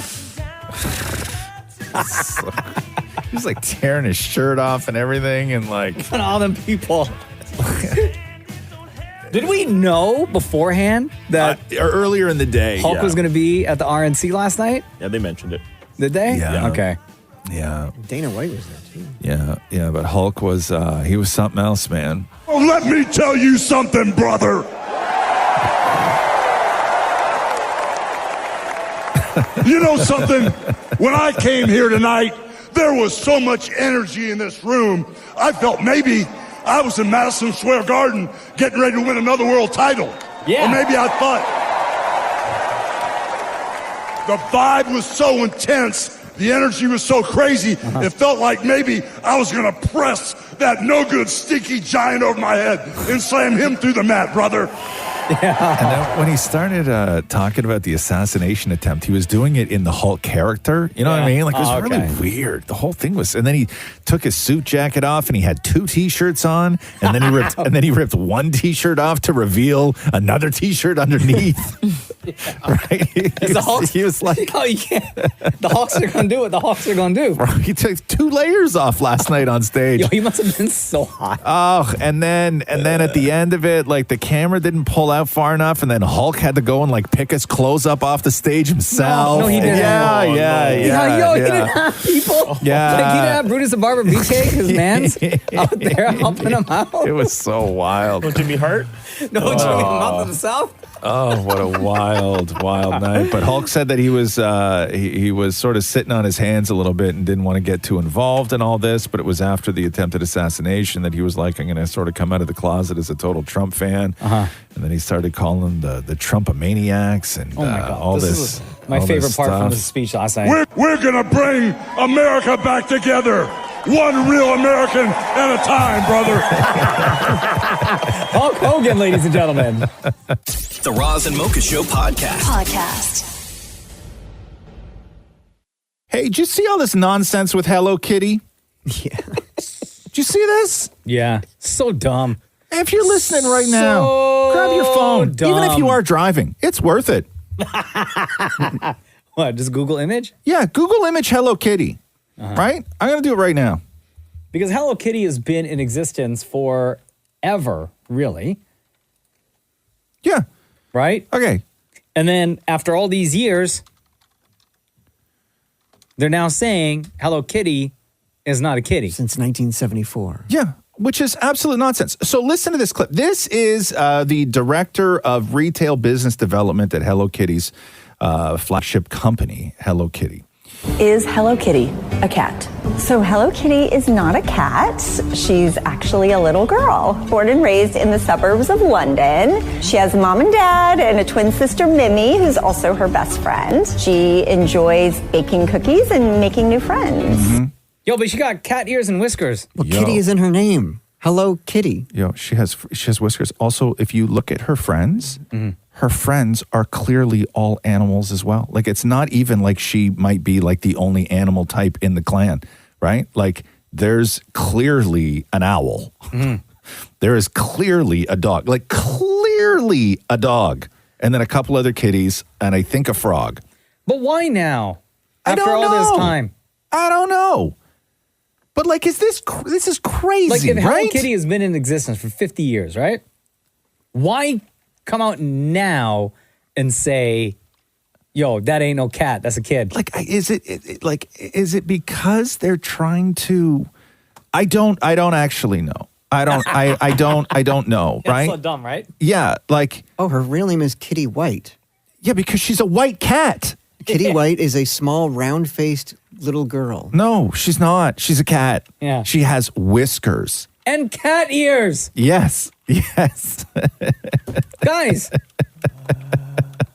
He was like tearing his shirt off and everything, and like And all them people. Did we know beforehand that earlier in the day Hulk was going to be at the RNC last night? Yeah, they mentioned it. Did they? Yeah. Okay. Yeah. Dana White was there too. Yeah, but Hulk was he was something else, man. Oh, let me tell you something, brother. You know something? When I came here tonight, there was so much energy in this room. I felt maybe I was in Madison Square Garden getting ready to win another world title. Yeah. Or maybe I thought the vibe was so intense, the energy was so crazy, it felt like maybe I was going to press that no-good, stinky giant over my head and slam him through the mat, brother. And then when he started talking about the assassination attempt, he was doing it in the Hulk character. You know what I mean? Like, it was really weird. The whole thing was, and then he took his suit jacket off and he had 2 t-shirts on, and then he ripped one t-shirt off to reveal another t-shirt underneath. Right? He was like, oh, yeah. The Hawks are going to do what the Hawks are going to do. Bro, he took 2 layers off last night on stage. Yo, he must have been so hot. Oh, and then at the end of it, like the camera didn't pull out far enough, and then Hulk had to go and like pick his clothes up off the stage himself. No, he didn't. Yeah. He didn't have people. Yeah. Like, he didn't have Brutus the Barber BK, his mans, out there helping him out. It was so wild. Jimmy Hart? No, Jimmy Mouth of the South. Oh, what a wild night. But Hulk said that he was he was sort of sitting on his hands a little bit and didn't want to get too involved in all this, but it was after the attempted assassination that he was like, I'm going to sort of come out of the closet as a total Trump fan. And then he started calling the Trumpomaniacs and all this. Is my favorite part from his speech last night. We're going to bring America back together. One real American at a time, brother. Hulk Hogan, ladies and gentlemen. The Roz and Mocha Show podcast. Hey, did you see all this nonsense with Hello Kitty? Yeah. Did you see this? Yeah. So dumb. If you're listening right now, grab your phone. dumb. Even if you are driving, it's worth it. What, just Google image? Yeah, Google image Hello Kitty. Right? I'm going to do it right now. Because Hello Kitty has been in existence forever, really. Yeah. Right? Okay. And then after all these years, they're now saying Hello Kitty is not a kitty. Since 1974. Yeah, which is absolute nonsense. So listen to this clip. This is the director of retail business development at Hello Kitty's flagship company, Hello Kitty. Is Hello Kitty a cat? So Hello Kitty is not a cat. She's actually a little girl, born and raised in the suburbs of London. She has a mom and dad and a twin sister, Mimi, who's also her best friend. She enjoys baking cookies and making new friends. Yo, but she got cat ears and whiskers. Well, Kitty is in her name. Hello Kitty. Yo, she has whiskers. Also, if you look at her friends, her friends are clearly all animals as well. Like, it's not even like she might be like the only animal type in the clan, right? Like, there's clearly an owl. There is clearly a dog. Like, clearly a dog. And then a couple other kitties, and I think a frog. But why now? After I don't all know. this time? I don't know. But like, this is crazy, Like, if right? Hello Kitty has been in existence for 50 years, right? Why come out now and say, yo, that ain't no cat, that's a kid? Like, is it because they're trying to? I don't actually know. I don't know. Right? It's so dumb, right? Yeah, like. Oh, her real name is Kitty White. Yeah, because she's a white cat. Kitty White is a small, round-faced little girl. No, she's not. She's a cat. Yeah. She has whiskers. And cat ears. Yes. Guys.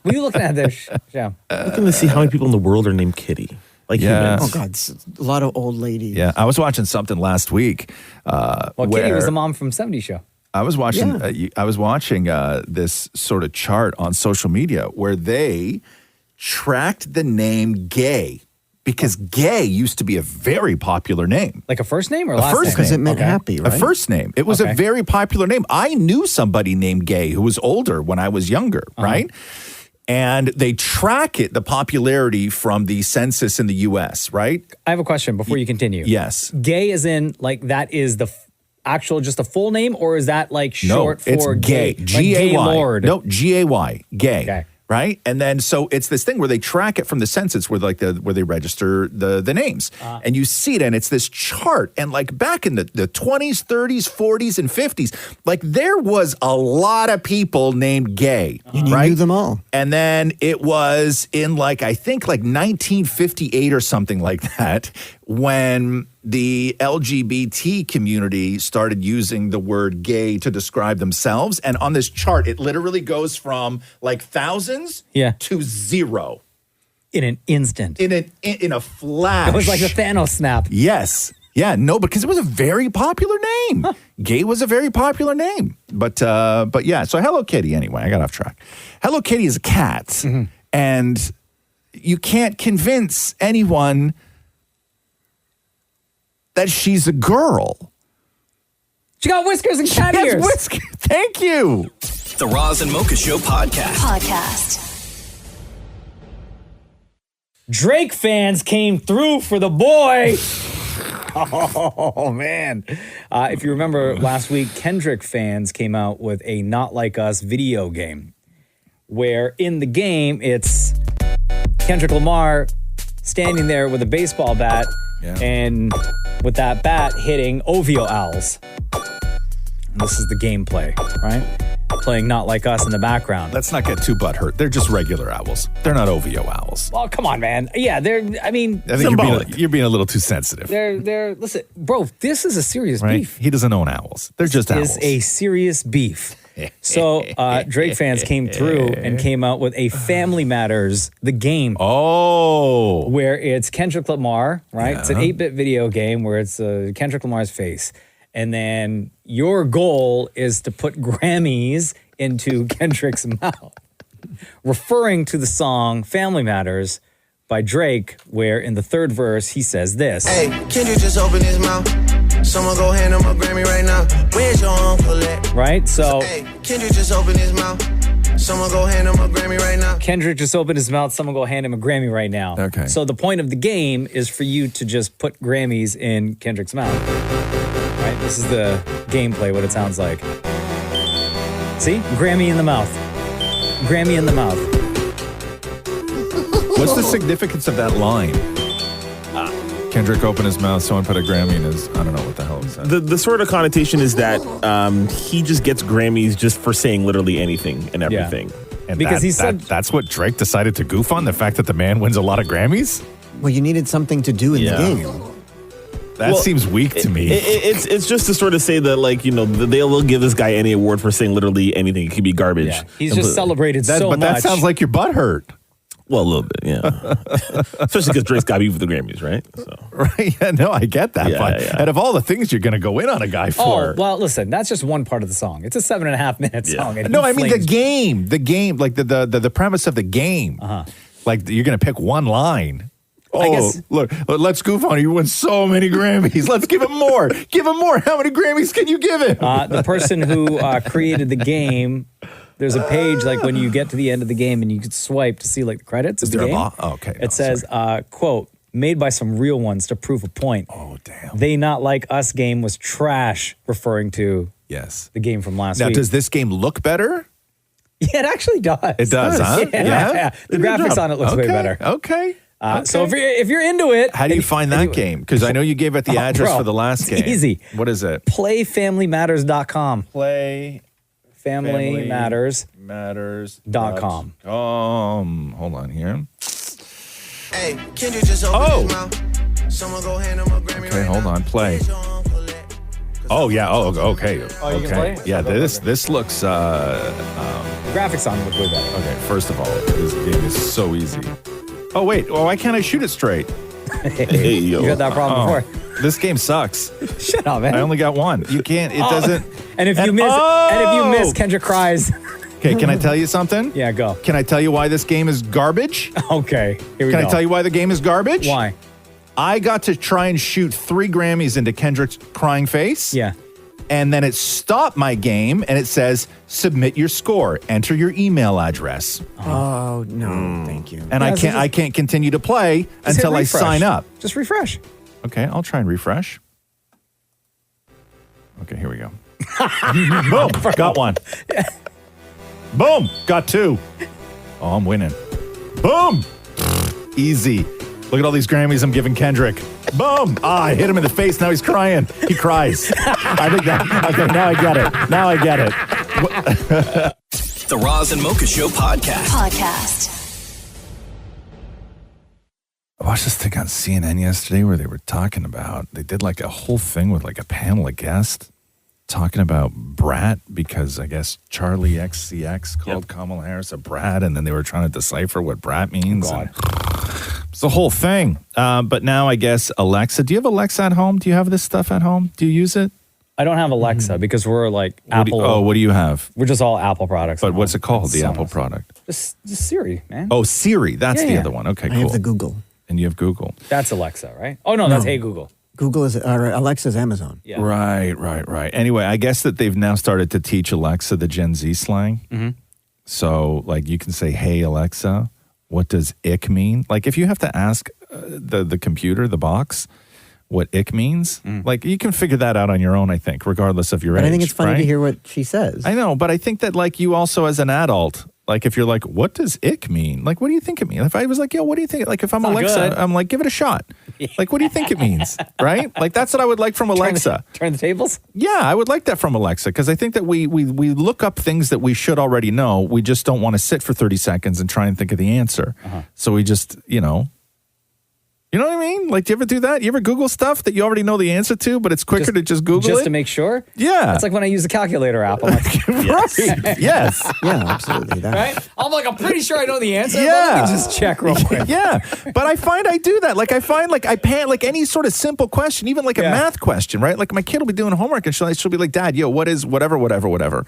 What are you looking at this? Yeah. Looking to see how many people in the world are named Kitty. Like humans. Oh, God. A lot of old ladies. Yeah, I was watching something last week. Well, Kitty was the mom from 70s Show. I was watching. I was watching this sort of chart on social media where they tracked the name Gay, because Gay used to be a very popular name. Like a first name or a last name? Because it meant happy, right? A first name. It was a very popular name. I knew somebody named Gay who was older when I was younger, right? And they track the popularity from the census in the U.S., right? I have a question before you continue. Yes. Gay as in, like, that is the actual, just a full name, or is that like short for it's gay? G-A-Y. Like Gaylord? No, G-A-Y. Gay. Okay. Right? And then so it's this thing where they track it from the census where they register the names. And you see it, and it's this chart. And like back in the 20s, 30s, 40s, and 50s, like there was a lot of people named Gay. And you knew them all. And then it was in like, I think like 1958 or something like that, when the LGBT community started using the word gay to describe themselves. And on this chart, it literally goes from like thousands to zero. In an instant. In a flash. It was like a Thanos snap. Yes. Yeah, no, because it was a very popular name. Huh. Gay was a very popular name. But yeah, so Hello Kitty, anyway, I got off track. Hello Kitty is a cat, and you can't convince anyone that she's a girl. She got whiskers and cat ears. Whiskers. Thank you. The Roz and Mocha Show podcast. Drake fans came through for the boy. Oh, man. If you remember last week, Kendrick fans came out with a Not Like Us video game where in the game, it's Kendrick Lamar standing there with a baseball bat and with that bat hitting OVO owls. And this is the gameplay, right? Playing Not Like Us in the background. Let's not get too butthurt. They're just regular owls. They're not OVO owls. Well, come on, man. Yeah, I think you're being a little too sensitive. Listen, bro, this is a serious beef. He doesn't own owls. They're just owls. This is a serious beef. So Drake fans came through and came out with a Family Matters, the game. Oh. Where it's Kendrick Lamar, right? Yeah. It's an 8-bit video game where it's Kendrick Lamar's face. And then your goal is to put Grammys into Kendrick's mouth, referring to the song Family Matters by Drake, where in the third verse he says this. Hey, Kendrick just opened his mouth. Someone go hand him a Grammy right now. Where's your uncle at? Right? So, hey, Kendrick just opened his mouth. Someone go hand him a Grammy right now. Kendrick just opened his mouth. Someone go hand him a Grammy right now. Okay. So the point of the game is for you to just put Grammys in Kendrick's mouth. Right? This is the gameplay, what it sounds like. See? Grammy in the mouth. Grammy in the mouth. What's the significance of that line? Kendrick opened his mouth, someone put a Grammy in his, I don't know what the hell is that. The sort of connotation is that he just gets Grammys just for saying literally anything and everything. Yeah. And because that's what Drake decided to goof on, the fact that the man wins a lot of Grammys? Well, you needed something to do in the game. That seems weak to me. It's just to sort of say that, like, you know, they will give this guy any award for saying literally anything. It could be garbage. Yeah. He's just celebrated so much. But that sounds like your butt hurt. Well, a little bit, yeah. Especially because Drake's got beef with the Grammys, right? So. Right, yeah, no, I get that. But out of all the things you're going to go in on a guy for. Oh, well, listen, that's just one part of the song. It's a 7.5-minute song. And no, I mean the game, like the premise of the game. Like you're going to pick one line. Oh, look, let's goof on it. You win so many Grammys. Let's give him more. Give him more. How many Grammys can you give him? The person who created the game, there's a page like when you get to the end of the game and you can swipe to see like the credits of the game. Okay. It says, quote, made by some real ones to prove a point. Oh, damn. They Not Like Us game was trash, referring to the game from last week. Now, does this game look better? Yeah, it actually does. It does, huh? Yeah. The graphics on it looks way better. Okay. So if you're into it, how do you find that game? Because I know you gave it the address for the last game. Easy. What is it? PlayFamilyMatters.com. PlayFamilyMatters.com. Hold on here. Hey, Kendrick just opened his mouth. Someone go hand him a Grammy. Okay, hold on. Play. Oh yeah. Oh, okay. Oh, you can play? Yeah. This looks. Graphics on look way better. Okay. First of all, this game is so easy. Oh wait. Well, why can't I shoot it straight? Hey, you had that problem before. This game sucks. Shut up, man. I only got one. You can't. It doesn't. And if you miss, Kendrick cries. Okay, can I tell you something? Yeah, go. Can I tell you why this game is garbage? Okay, here we go. Can I tell you why the game is garbage? Why? I got to try and shoot 3 Grammys into Kendrick's crying face. Yeah. And then it stopped my game and it says, submit your score, enter your email address. Oh, no, thank you. And I can't continue to play until I sign up. Just refresh. Okay, I'll try and refresh. Okay, here we go. Boom, got one. Boom, got 2. Oh, I'm winning. Boom, easy. Look at all these Grammys I'm giving Kendrick. Boom! I hit him in the face. Now he's crying. He cries. I think that. Okay, now I get it. The Roz and Mocha Show podcast. I watched this thing on CNN yesterday where they were talking about, they did like a whole thing with like a panel of guests talking about brat because I guess Charlie XCX called Kamala Harris a brat and then they were trying to decipher what brat means. God. It's the whole thing. But now I guess Alexa. Do you have Alexa at home? Do you have this stuff at home? Do you use it? I don't have Alexa because we're like Apple. What do you have? We're just all Apple products. But what's it called? The Apple product? Just Siri, man. Oh, Siri. That's the other one. Okay, cool. I have the Google. And you have Google. That's Alexa, right? Oh, no, that's Hey Google. Google is, or Alexa's Amazon. Yeah. Right. Anyway, I guess that they've now started to teach Alexa the Gen Z slang. Mm-hmm. So, like, you can say, "Hey Alexa, what does ick mean?" Like, if you have to ask the computer, the box, what ick means, like, you can figure that out on your own, I think, regardless of your age. I think it's funny right? to hear what she says. I know, but I think that, like, you also as an adult, like, if you're like, what does ick mean? Like, what do you think it means? If I was like, yo, what do you think? Like, if I'm Alexa, good. I'm like, give it a shot. Like, what do you think it means? Right? Like, that's what I would like from Alexa. Turn the tables? Yeah, I would like that from Alexa because I think that we look up things that we should already know. We just don't want to sit for 30 seconds and try and think of the answer. So we just, you know what I mean? Like, do you ever do that? You ever Google stuff that you already know the answer to, but it's quicker to just Google it? Just to make sure? Yeah. It's like when I use the calculator app. I'm like, right. Yes. Yeah, absolutely. Right? I'm like, I'm pretty sure I know the answer. Yeah. But let me just check real quick. Yeah. But I find I do that. Like, I find, like, I pan, like, any sort of simple question, even like a math question, right? Like, my kid will be doing homework and she'll be like, Dad, yo, what is whatever.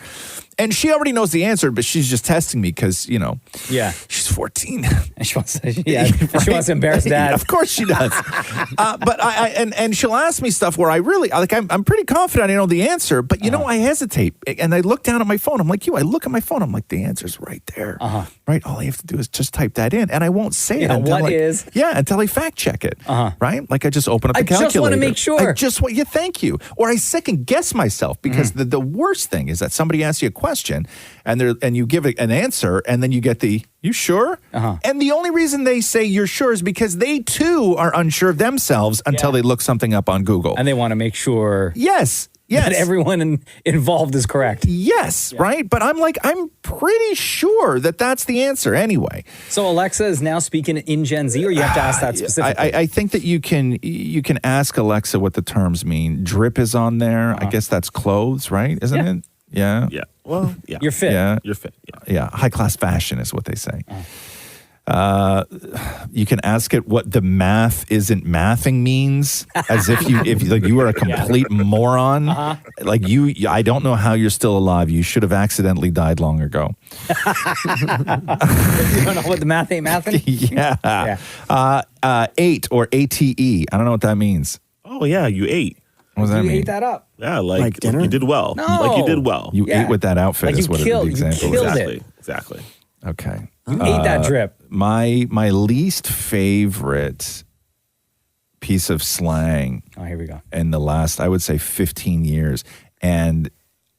And she already knows the answer, but she's just testing me because, she's 14. And she wants to embarrass Dad. Yeah, of course she does. But I she'll ask me stuff where I really, like, I'm pretty confident I know the answer, but, I hesitate. And I look down at my phone. I'm like, I look at my phone. I'm like, the answer's right there. Right? All I have to do is just type that in. And I won't say it until until I fact check it. Right? Like, I just open up the calculator. I just want to make sure. Thank you. Or I second guess myself because the worst thing is that somebody asks you a question and you give it an answer and then you get you sure? And the only reason they say you're sure is because they too are unsure of themselves until they look something up on Google. And they want to make sure yes. that everyone involved is correct. Yes, right? But I'm pretty sure that that's the answer anyway. So Alexa is now speaking in Gen Z, or you have to ask that specifically? I think that you can ask Alexa what the terms mean. Drip is on there. I guess that's clothes, right? Isn't it? Yeah. Yeah. Well, yeah. You're fit. Yeah. You're fit. Yeah. High class fashion is what they say. You can ask it what the math isn't mathing means, as if you were a complete moron. Like I don't know how you're still alive. You should have accidentally died long ago. You don't know what the math ain't mathing? Yeah. Ate or ATE. I don't know what that means. Oh yeah, you ate. What does that mean? You ate that up. Yeah, like dinner? you did well. No. Like you did well. You ate with that outfit. Like is you what killed- the example you killed is. it. Exactly. Okay. You ate that drip. My least favorite piece of slang. Oh, here we go. In the last, I would say, 15 years, and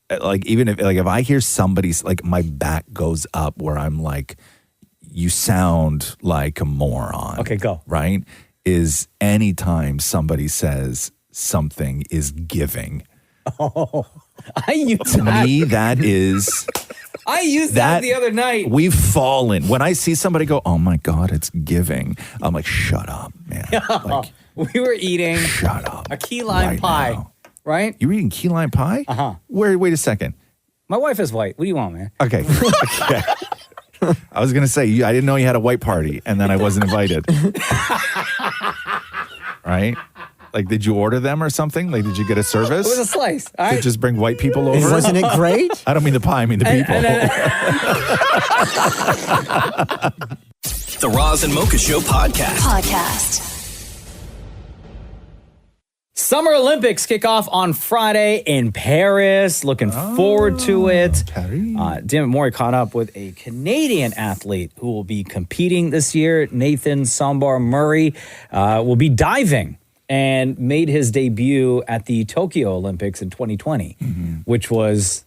like even if I hear somebody's like, my back goes up where I'm like, you sound like a moron. Okay, go. Right? Is anytime somebody says something is giving. Oh, I used to me that is. I used that the other night. We've fallen. When I see somebody go, oh my God, it's giving. I'm like, shut up, man. Like, we were eating a key lime pie, now. right? You were eating key lime pie? Wait a second. My wife is white. What do you want, man? Okay. I was going to say, I didn't know you had a white party, and then I wasn't invited. Right? Like, did you order them or something? Like, did you get a service? It was a slice. Did just bring white people over? Wasn't it great? I don't mean the pie, I mean the people. The Roz and Mocha Show podcast. Summer Olympics kick off on Friday in Paris. Looking forward to it. Dammit Murray caught up with a Canadian athlete who will be competing this year. Nathan Murray will be diving and made his debut at the Tokyo Olympics in 2020, which was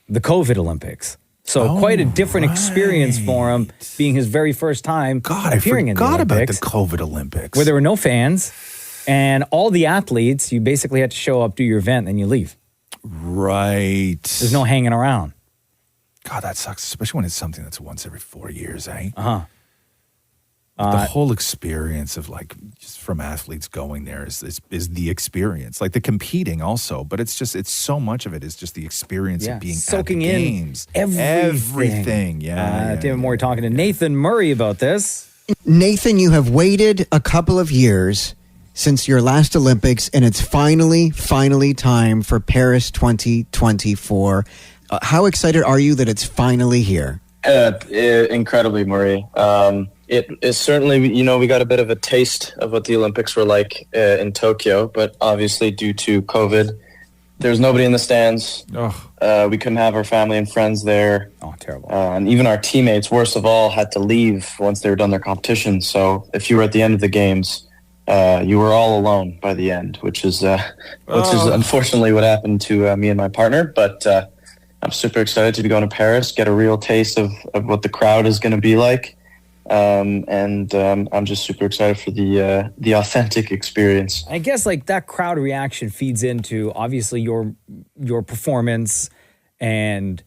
the COVID Olympics. So quite a different experience for him, being his very first time appearing in the Olympics. I forgot about the COVID Olympics. Where there were no fans. And all the athletes, you basically had to show up, do your event, then you leave. Right. There's no hanging around. God, that sucks, especially when it's something that's once every 4 years, eh? The whole experience of like just from athletes going there is the experience, like the competing also, but it's so much of it is just the experience of being soaking at the in games. everything. Yeah. Dammit Murray talking to Nathan Murray about this. Nathan, you have waited a couple of years since your last Olympics, and it's finally time for Paris 2024. How excited are you that it's finally here? Incredibly, Murray. It is certainly, we got a bit of a taste of what the Olympics were like in Tokyo, but obviously due to COVID, there was nobody in the stands. We couldn't have our family and friends there. Oh, terrible. And even our teammates, worst of all, had to leave once they were done their competition. So if you were at the end of the games, you were all alone by the end, which is unfortunately what happened to me and my partner. But I'm super excited to be going to Paris, get a real taste of what the crowd is going to be like. I'm just super excited for the authentic experience. I guess like that crowd reaction feeds into obviously your performance and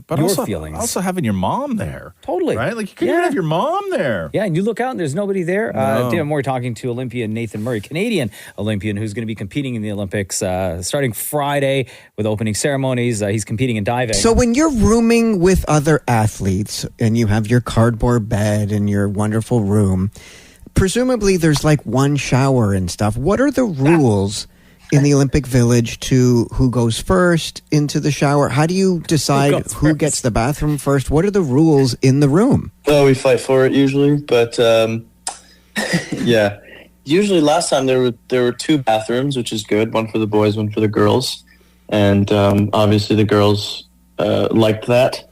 but your also, feelings. Also having your mom there. Totally. Right? Like you couldn't even have your mom there. Yeah, and you look out and there's nobody there. No. Dan Moore talking to Olympian Nathan Murray, Canadian Olympian, who's going to be competing in the Olympics starting Friday with opening ceremonies. He's competing in diving. So when you're rooming with other athletes and you have your cardboard bed and your wonderful room, presumably there's like one shower and stuff. What are the rules in the Olympic Village to who goes first into the shower? How do you decide who gets the bathroom first? What are the rules in the room? Oh, we fight for it usually, but yeah. Usually last time there were two bathrooms, which is good, one for the boys, one for the girls. And obviously the girls liked that.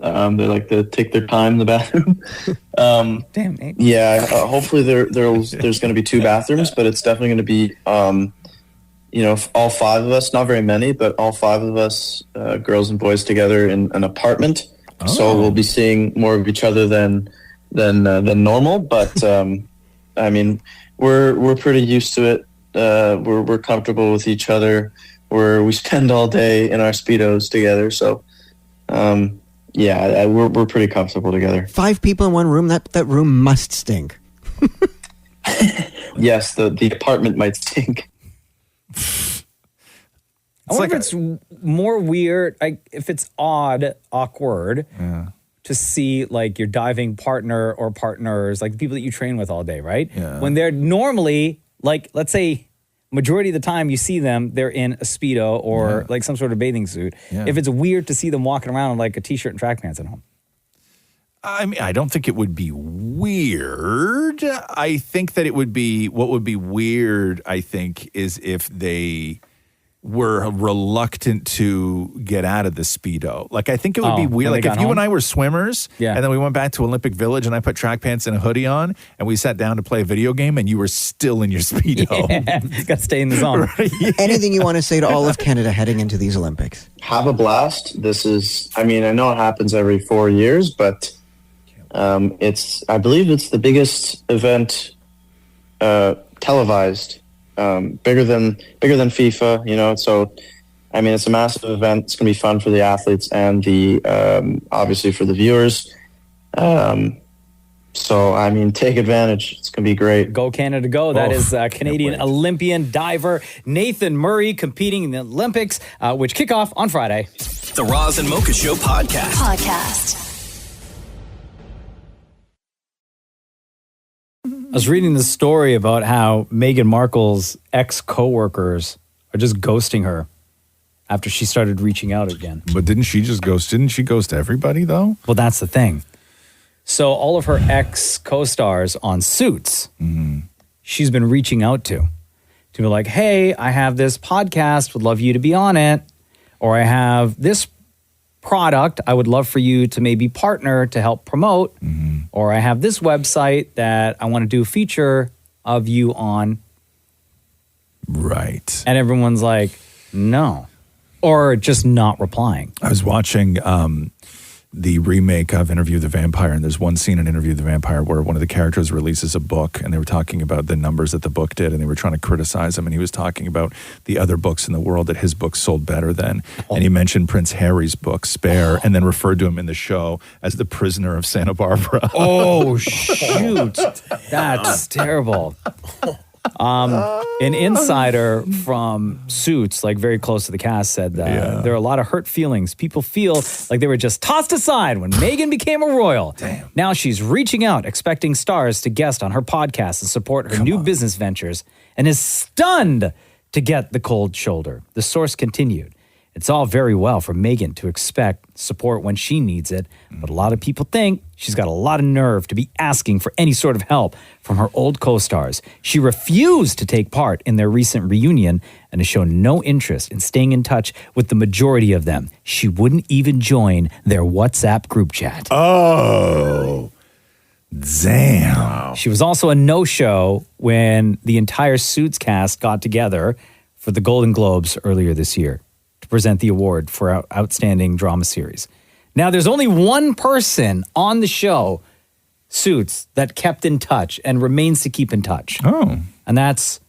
They like to take their time in the bathroom. Damn, Nate. Yeah, hopefully there's going to be two bathrooms, but it's definitely going to be all five of us, not very many, but all five of us, girls and boys together in an apartment. Oh. So we'll be seeing more of each other than normal. But I mean, we're pretty used to it. We're comfortable with each other. We spend all day in our Speedos together. So we're pretty comfortable together. 5 people in one room. That room must stink. Yes, the apartment might stink. I wonder if it's more weird, if it's awkward to see like your diving partner or partners, like the people that you train with all day, right? Yeah. When they're normally, like, let's say majority of the time you see them, they're in a Speedo or like some sort of bathing suit. Yeah. If it's weird to see them walking around in like a t-shirt and track pants at home. I mean, I don't think it would be weird. I think that what would be weird, I think, is if they were reluctant to get out of the Speedo. Like, I think it would be weird. Like, if you and I were swimmers, and then we went back to Olympic Village and I put track pants and a hoodie on and we sat down to play a video game and you were still in your Speedo. Yeah, got to stay in the zone. Right? Anything you want to say to all of Canada heading into these Olympics? Have a blast. I know it happens every 4 years, but I believe it's the biggest event televised, bigger than FIFA, so I mean it's a massive event. It's gonna be fun for the athletes and the obviously for the viewers. So I mean, take advantage. It's gonna be great. Go Canada, go! That is Canadian Olympian diver Nathan Murray competing in the Olympics, which kick off on Friday. The Roz and Mocha Show podcast. I was reading this story about how Meghan Markle's ex-coworkers are just ghosting her after she started reaching out again. But didn't she ghost everybody, though? Well, that's the thing. So all of her ex-co-stars on Suits, she's been reaching out to be like, hey, I have this podcast, would love you to be on it. Or I have this product I would love for you to maybe partner to help promote. Or I have this website that I want to do a feature of you on. Right. And everyone's like, no. Or just not replying. I was watching the remake of Interview with the Vampire, and there's one scene in Interview with the Vampire where one of the characters releases a book, and they were talking about the numbers that the book did, and they were trying to criticize him, and he was talking about the other books in the world that his book sold better than, and he mentioned Prince Harry's book, Spare, and then referred to him in the show as the prisoner of Santa Barbara. Oh, shoot. That's terrible. An insider from Suits, like very close to the cast, said that there are a lot of hurt feelings. People feel like they were just tossed aside when Megan became a royal. Damn. Now she's reaching out, expecting stars to guest on her podcast and support her new business ventures, and is stunned to get the cold shoulder. The source continued. It's all very well for Megan to expect support when she needs it, but a lot of people think she's got a lot of nerve to be asking for any sort of help from her old co-stars. She refused to take part in their recent reunion and has shown no interest in staying in touch with the majority of them. She wouldn't even join their WhatsApp group chat. Oh, damn. She was also a no-show when the entire Suits cast got together for the Golden Globes earlier this year to present the award for Outstanding Drama Series. Now, there's only one person on the show, Suits, that kept in touch and remains to keep in touch. Oh. And that's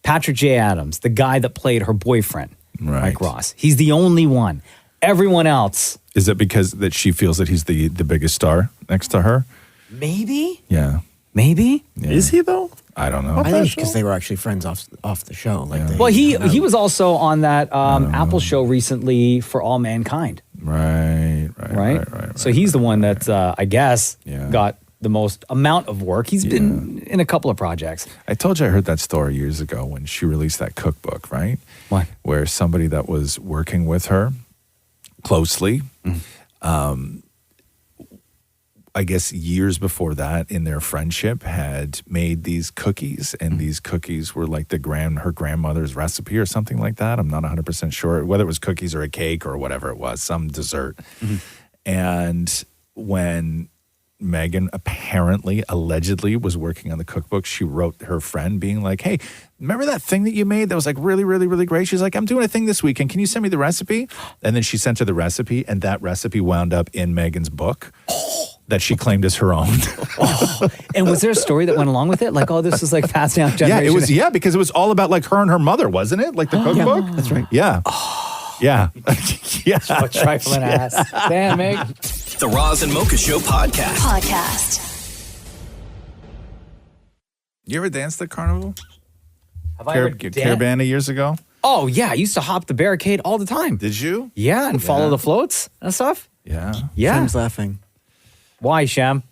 Patrick J. Adams, the guy that played her boyfriend, Mike Ross. He's the only one. Everyone else. Is it because that she feels that he's the biggest star next to her? Maybe? Yeah. Maybe? Yeah. Is he, though? I don't know. I think because they were actually friends off the show. Like they, well, he was also on that Apple show recently for All Mankind. Right. So he's the one that I guess got the most amount of work. He's been in a couple of projects. I told you I heard that story years ago when she released that cookbook, right? What? Where somebody that was working with her closely, I guess years before that in their friendship had made these cookies, and these cookies were like her grandmother's recipe or something like that. I'm not 100% sure whether it was cookies or a cake or whatever it was, some dessert. And when Megan allegedly was working on the cookbook, she wrote her friend being like, hey, remember that thing that you made that was like really, really, really great? She's like, I'm doing a thing this weekend. Can you send me the recipe? And then she sent her the recipe, and that recipe wound up in Megan's book that she claimed as her own. And was there a story that went along with it? Like, oh, this is like passed down generation? Yeah, it was. Yeah, because it was all about like her and her mother, wasn't it? Like the cookbook? That's right. Yeah. Yeah. Yeah. What trifling ass. Damn, Meg. The Roz and Mocha Show podcast. You ever danced at Carnival? Have I ever danced? Caravana years ago? Oh, yeah. I used to hop the barricade all the time. Did you? Yeah, and follow the floats and stuff. Yeah. Yeah. Sam's laughing. Why, Sham?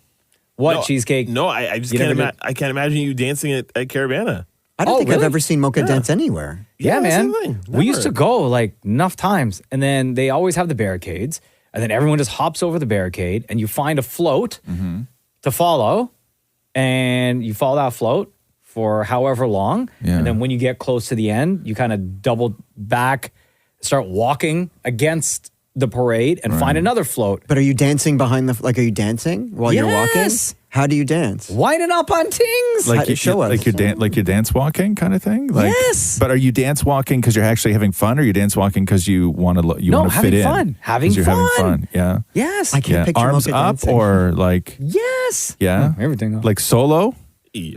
What, No, Cheesecake? No, I just You can't. never I can't imagine you dancing at Caravana. I don't think I've really? ever seen Mocha dance anywhere. Yeah, man. that's the thing. We used Never. to go like enough times, and then they always have the barricades, and then everyone just hops over the barricade, and you find a float to follow, and you follow that float for however long, and then when you get close to the end, you kind of double back, start walking against the parade, and find another float. But are you dancing behind are you dancing while you're walking? Yes. How do you dance? Winding up on tings. Like you show us. like you're dance walking kind of thing. Like, Yes. But are you dance walking because you're actually having fun, or you dance walking because you want to fit having in? fun. Having 'Cause you're fun. having fun. Yeah. Yes. I can't picture Arms Mocha up dancing. or like Yes. yeah, Everything. like solo,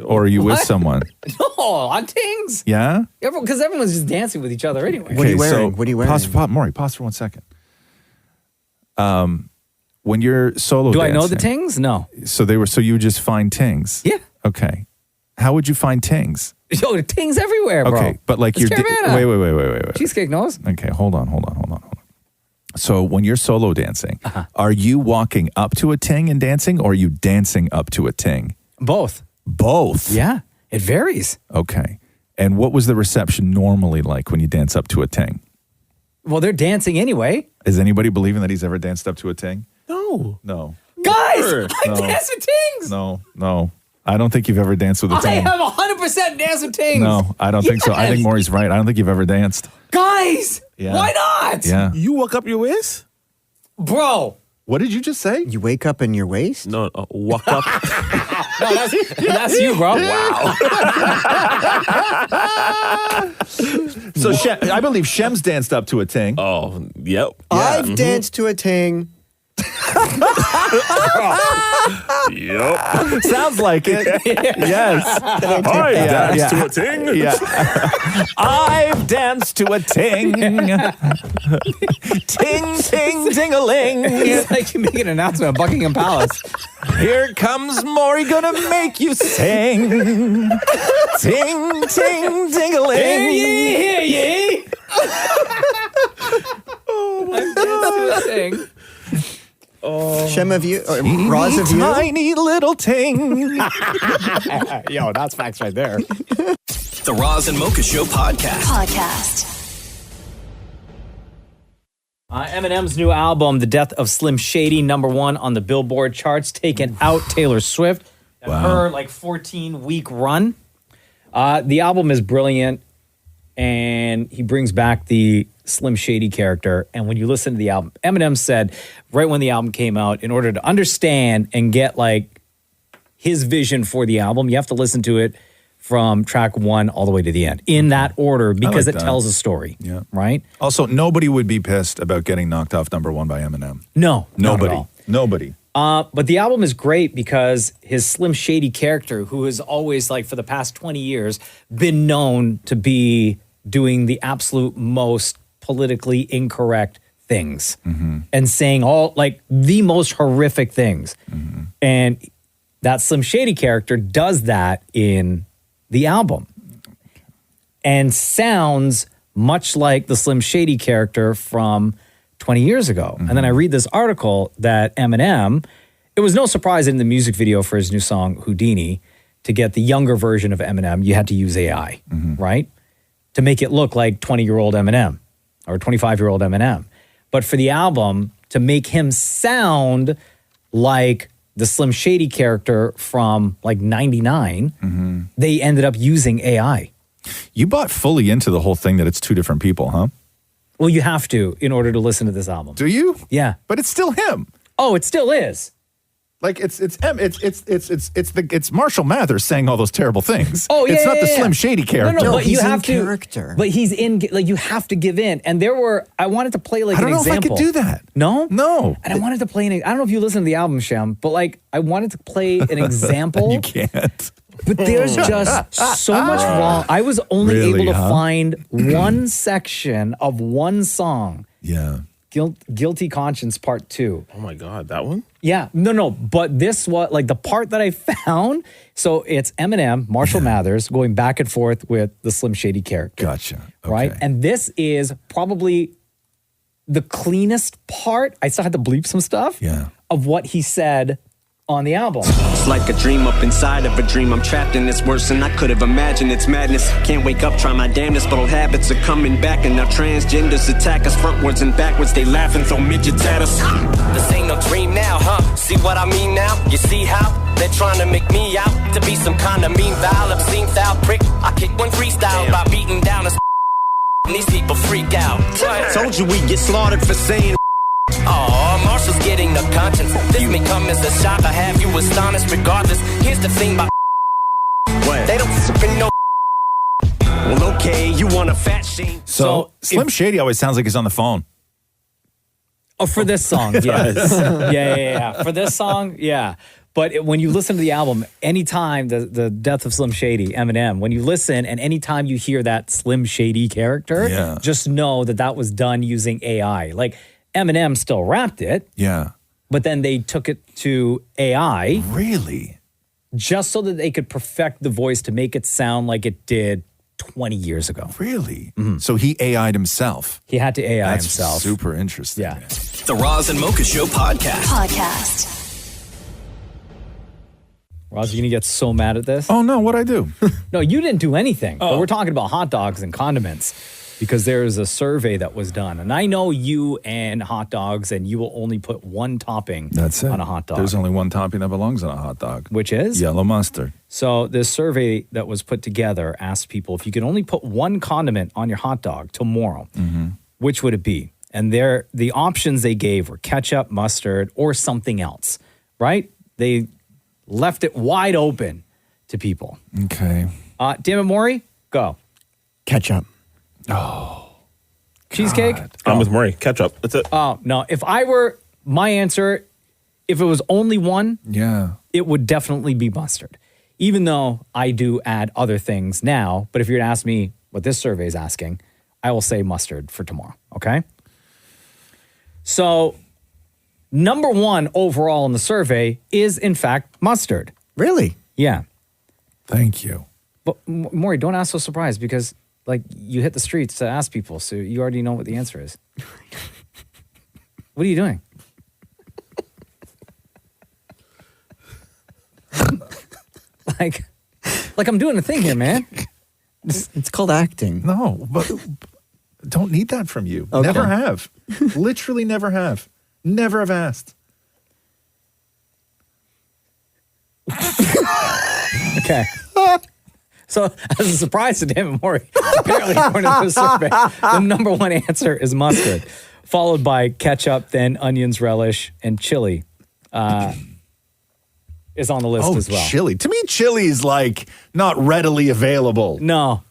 or are you with What? someone? No, on tings. Yeah. Because everyone's just dancing with each other anyway. What are you wearing? What are you wearing? Maury, pause for 1 second. When you're solo Do dancing, I know the tings? No. So you would just find tings? Yeah. Okay. How would you find tings? Yo, the tings everywhere, bro. Okay, but like It's you're Caravana. wait. Cheesecake knows. Okay, hold on. So when you're solo dancing, are you walking up to a ting and dancing, or are you dancing up to a ting? Both. Both? Yeah, it varies. Okay. And what was the reception normally like when you dance up to a ting? Well, they're dancing anyway. Is anybody believing that he's ever danced up to a ting? No. No. Guys, Sure. I No. dance with tings. No. I don't think you've ever danced with a I ting. have 100% dance with tings. No, I don't think so. I think Yes. Maury's right. I don't think you've ever danced. Guys, Yeah. why not? Yeah. You walk up your waist? Bro. What did you just say? You wake up in your waist? No, walk up. No, that's you, bro. Wow. So I believe Shem's danced up to a ting. Oh, yep. I've danced to a ting Yep. Sounds like it. Yes. I've danced to a ting. Yeah. I've danced to a ting. Ting, ting, ting-a-ling. It's like you make an announcement at Buckingham Palace. Here comes Maury, gonna make you sing. Ting, ting, ting-a-ling. Hear ye, hear ye. I've danced to a ting. Shem, have you, Roz, have you? Tiny little ting. Yo, that's facts right there. The Roz and Mocha Show podcast. Eminem's new album, The Death of Slim Shady, #1 on the Billboard charts, taking out Taylor Swift. Her 14-week run. The album is brilliant, and he brings back the Slim Shady character. And when you listen to the album, Eminem said right when the album came out, in order to understand and get his vision for the album, you have to listen to it from track 1 all the way to the end in that order, because it tells a story. Yeah. Right? Also, nobody would be pissed about getting knocked off #1 by Eminem. No. Nobody. Not at all. Nobody. But the album is great because his Slim Shady character, who has always, for the past 20 years, been known to be doing the absolute most politically incorrect things and saying all the most horrific things. And that Slim Shady character does that in the album and sounds much like the Slim Shady character from 20 years ago. And then I read this article that Eminem, it was no surprise in the music video for his new song, Houdini, to get the younger version of Eminem, you had to use AI, right? To make it look like 20-year-old Eminem or 25-year-old Eminem. But for the album, to make him sound like the Slim Shady character from 99, they ended up using AI. You bought fully into the whole thing that it's two different people, huh? Well, you have to in order to listen to this album. Do you? Yeah. But it's still him. Oh, it still is. It's Marshall Mathers saying all those terrible things. Oh, yeah, it's not the yeah. Slim Shady character. No, but he's you have in to. character. But he's in. You have to give in. And I wanted to play I an don't know example. if I could do that. No, No. And I wanted to play. I don't know if you listen to the album, Shem, but I wanted to play an example. You can't. But there's just so much wrong. I was only Really, able to huh? find one section of one song. Yeah. Guilty Conscience Part 2. Oh my God, that one? Yeah, no. But this was the part that I found. So it's Eminem, Marshall Mathers going back and forth with the Slim Shady character. Gotcha. Okay. Right? And this is probably the cleanest part. I still had to bleep some stuff of what he said on the album. It's like a dream up inside of a dream. I'm trapped in this worse than I could have imagined. It's madness. Can't wake up, try my damnedest, but old habits are coming back. And now transgenders attack us frontwards and backwards. They laugh and throw midgets at us. This ain't no dream now, huh? See what I mean now? You see how they're trying to make me out to be some kind of mean, vile, obscene, foul prick. I kick one freestyle by beating down a and these people freak out. Told you we get slaughtered for saying. Oh, Marshall's getting the conscience. This may come as a shock. I have you astonished regardless. Here's the thing about what? They don't spin no. Well, okay, you want a fat shame. So Slim Shady always sounds like he's on the phone. Oh, for this song, yes. Yeah. For this song, yeah. But when you listen to the album, anytime the Death of Slim Shady, Eminem, when you listen and anytime you hear that Slim Shady character, just know that was done using AI. Eminem still rapped it. Yeah. But then they took it to AI. Really? Just so that they could perfect the voice to make it sound like it did 20 years ago. Really? So he AI'd himself. He had to AI That's himself. Super interesting. Yeah. The Roz and Mocha Show podcast. Roz, you're going to get so mad at this. Oh, no, what'd I do? No, you didn't do anything. But we're talking about hot dogs and condiments because there is a survey that was done. And I know you and hot dogs, and you will only put one topping on a hot dog. There's only one topping that belongs on a hot dog. Which is? Yellow mustard. So this survey that was put together asked people if you could only put one condiment on your hot dog tomorrow, which would it be? And the options they gave were ketchup, mustard, or something else, right? They left it wide open to people. Okay. Damn it, Maury, go. Ketchup. Oh. Cheesecake? I'm with Maury. Ketchup. That's it. Oh, no. If I were my answer, if it was only one, it would definitely be mustard. Even though I do add other things now, but if you're to ask me what this survey is asking, I will say mustard for tomorrow, okay? So, number one overall in the survey is, in fact, mustard. Really? Yeah. Thank you. But, Maury, don't ask so surprised because, like, you hit the streets to ask people, so you already know what the answer is. What are you doing? like I'm doing a thing here, man. It's called acting. No, but don't need that from you. Okay. Never have. Literally never have. Never have asked. Okay. So, as a surprise to Dan and Maury, apparently, according to the survey, the number one answer is mustard, followed by ketchup, then onions, relish, and chili is on the list as well. Chili. To me, chili is like not readily available. No.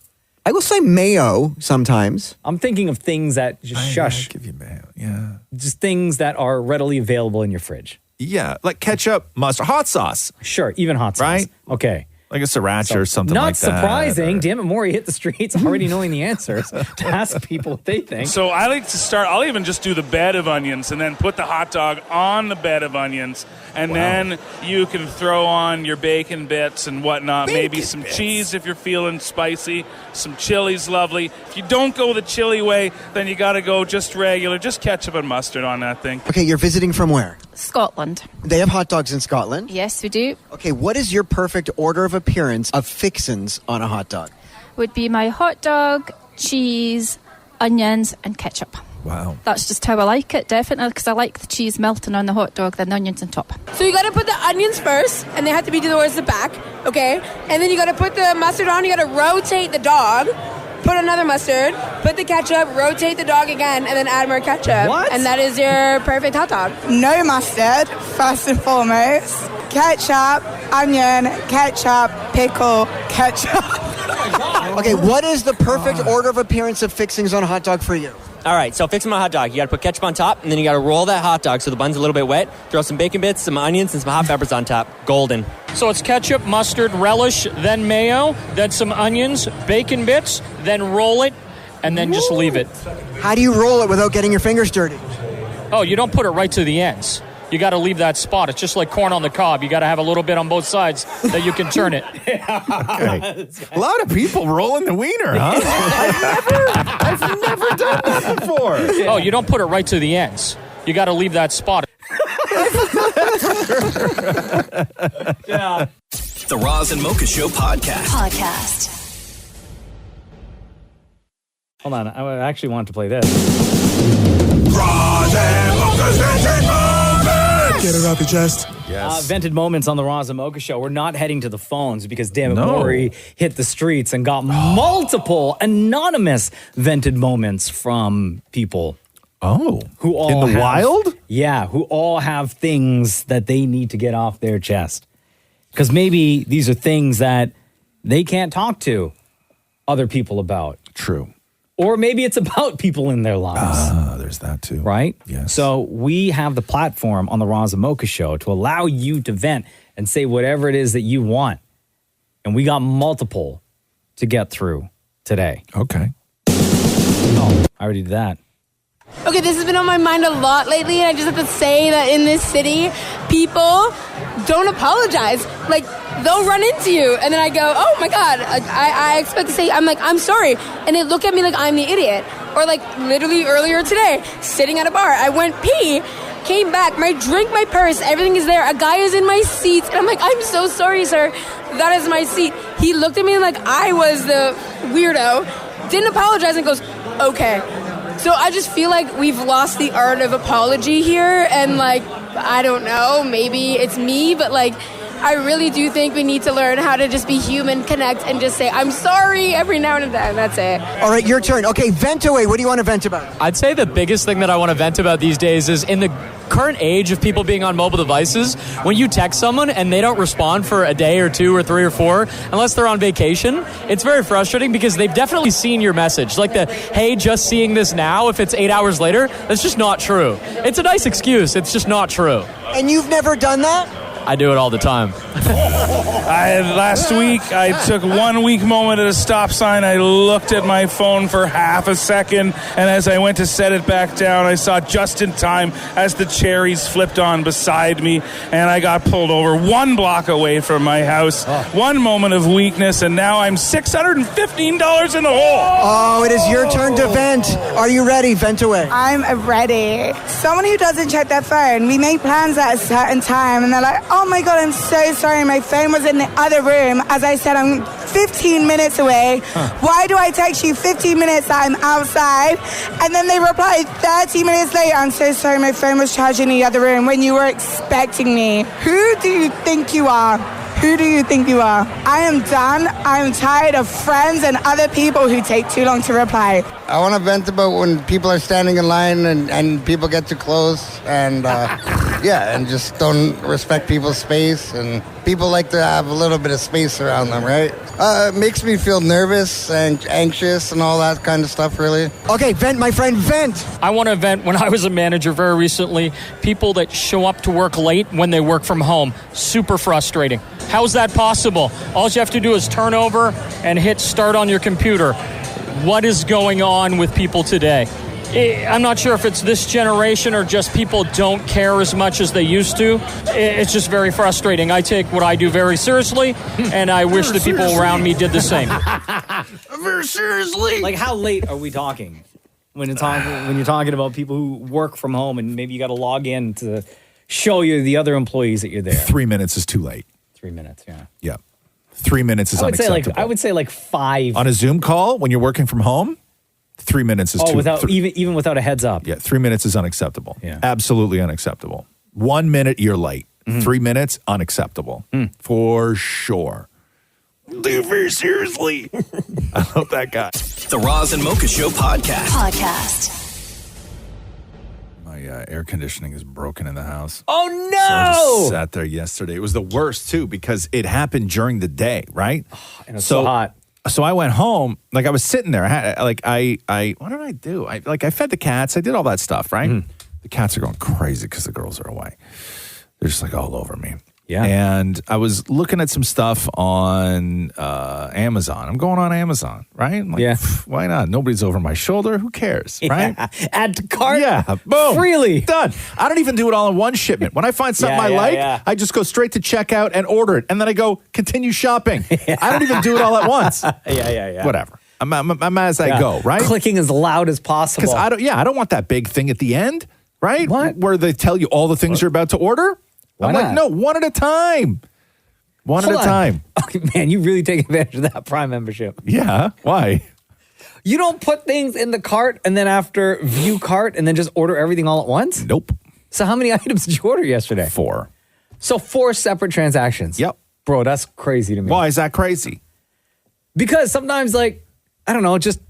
I will say mayo sometimes. I'm thinking of things that just shush. I give you mayo, yeah. Just things that are readily available in your fridge. Yeah, like ketchup, mustard, hot sauce. Sure, even hot sauce. Right? Okay. Like a sriracha or something like that. Not surprising. Damn it, Maury hit the streets already knowing the answers to ask people what they think. So I like to start, I'll even just do the bed of onions and then put the hot dog on the bed of onions. And then you can throw on your bacon bits and whatnot. Maybe some cheese if you're feeling spicy. Some chili's lovely. If you don't go the chili way, then you got to go just regular, just ketchup and mustard on that thing. Okay, you're visiting from where? Scotland. They have hot dogs in Scotland? Yes, we do. Okay, what is your perfect order of appearance of fixins on a hot dog? Would be my hot dog, cheese, onions, and ketchup. Wow. That's just how I like it, definitely, because I like the cheese melting on the hot dog, then the onions on top. So you got to put the onions first, and they have to be towards the back, okay? And then you got to put the mustard on. You got to rotate the dog, put another mustard, put the ketchup, rotate the dog again, and then add more ketchup. What? And that is your perfect hot dog. No mustard, first and foremost. Ketchup, onion, ketchup, pickle, ketchup. Okay, what is the perfect order of appearance of fixings on a hot dog for you? All right, so fixing my hot dog, you got to put ketchup on top, and then you got to roll that hot dog so the bun's a little bit wet. Throw some bacon bits, some onions, and some hot peppers on top. Golden. So it's ketchup, mustard, relish, then mayo, then some onions, bacon bits, then roll it, and then just leave it. How do you roll it without getting your fingers dirty? Oh, you don't put it right to the ends. You got to leave that spot. It's just like corn on the cob. You got to have a little bit on both sides that you can turn it. Okay. A lot of people rolling the wiener, huh? I've never done that before. Oh, you don't put it right to the ends. You got to leave that spot. Yeah. The Roz and Mocha Show podcast. Hold on, I actually wanted to play this. Roz and Mocha's Vented Moments! Get it off your chest. Yes. Vented Moments on the Roz and Mocha Show. We're not heading to the phones because damn it, Maury hit the streets and got multiple anonymous vented moments from people. Oh. Who all in the have, wild? Yeah, who all have things that they need to get off their chest. Because maybe these are things that they can't talk to other people about. True. Or maybe it's about people in their lives. There's that too. Right? Yes. So we have the platform on the Roz and Mocha Show to allow you to vent and say whatever it is that you want. And we got multiple to get through today. Okay. Oh, I already did that. Okay, this has been on my mind a lot lately, and I just have to say that in this city, people don't apologize. Like, they'll run into you, and then I go, oh my God, I expect to say, I'm like, I'm sorry. And they look at me like I'm the idiot. Or like, literally earlier today, sitting at a bar, I went pee, came back, my drink, my purse, everything is there. A guy is in my seat, and I'm like, I'm so sorry, sir. That is my seat. He looked at me like I was the weirdo, didn't apologize, and goes, okay. So I just feel like we've lost the art of apology here, and like, I don't know, maybe it's me, but like, I really do think we need to learn how to just be human, connect, and just say, I'm sorry every now and then. That's it. All right, your turn. Okay, vent away. What do you want to vent about? I'd say the biggest thing that I want to vent about these days is in the current age of people being on mobile devices, when you text someone and they don't respond for a day or 2 or 3 or 4, unless they're on vacation, it's very frustrating because they've definitely seen your message. Like the, hey, just seeing this now, if it's 8 hours later, that's just not true. It's a nice excuse. It's just not true. And you've never done that? I do it all the time. Last week, I took 1 weak moment at a stop sign. I looked at my phone for half a second, and as I went to set it back down, I saw just in time as the cherries flipped on beside me, and I got pulled over 1 block away from my house. 1 moment of weakness, and now I'm $615 in the hole. Oh, it is your turn to vent. Are you ready? Vent away. I'm ready. Someone who doesn't check their phone. We make plans at a certain time, and they're like, oh my God, I'm so sorry. My phone was in the other room. As I said, I'm 15 minutes away. Why do I text you 15 minutes that I'm outside? And then they reply 30 minutes later, I'm so sorry, my phone was charged in the other room when you were expecting me. Who do you think you are? Who do you think you are? I am done. I am tired of friends and other people who take too long to reply. I want to vent about when people are standing in line and people get too close and and just don't respect people's space, and people like to have a little bit of space around them, right? It makes me feel nervous and anxious and all that kind of stuff, really. Okay, vent, my friend, vent. I want to vent. When I was a manager very recently, people that show up to work late when they work from home, super frustrating. How's that possible? All you have to do is turn over and hit start on your computer. What is going on with people today? I'm not sure if it's this generation or just people don't care as much as they used to. It's just very frustrating. I take what I do very seriously, and I wish the people around me did the same. Very seriously. Like, how late are we talking? When you're talking about people who work from home and maybe you got to log in to show you the other employees that you're there. 3 minutes is too late. 3 minutes, yeah. Yeah. 3 minutes is unacceptable. I would say like 5. On a Zoom call, when you're working from home, 3 minutes is too without even without a heads up. Yeah, 3 minutes is unacceptable. Yeah. Absolutely unacceptable. 1 minute, you're late. 3 minutes, unacceptable. For sure. Very seriously. I love that guy. The Roz and Mocha Show podcast. My air conditioning is broken in the house. Oh, no! So I just sat there yesterday. It was the worst, too, because it happened during the day, right? And it's so hot. So I went home, like I was sitting there. What did I do? I fed the cats. I did all that stuff, right? The cats are going crazy because the girls are away. They're just like all over me. Yeah. And I was looking at some stuff on Amazon. I'm going on Amazon, right? I'm like, why not? Nobody's over my shoulder. Who cares, right? Add to cart. Yeah, boom. Freely. Done. I don't even do it all in one shipment. When I find something I like, I just go straight to checkout and order it. And then I go, continue shopping. I don't even do it all at once. Yeah. Whatever. I'm as I go, right? Clicking as loud as possible. Because I don't want that big thing at the end, right? What? Where they tell you all the things you're about to order. Why I'm not? like, no, one at a time. One Hold at a on. time. Okay, man, you really take advantage of that Prime membership. Yeah. Why? You don't put things in the cart and then after view cart and then just order everything all at once? Nope. So how many items did you order yesterday? 4. So 4 separate transactions. Yep. Bro, that's crazy to me. Why is that crazy? Because sometimes, like, I don't know, just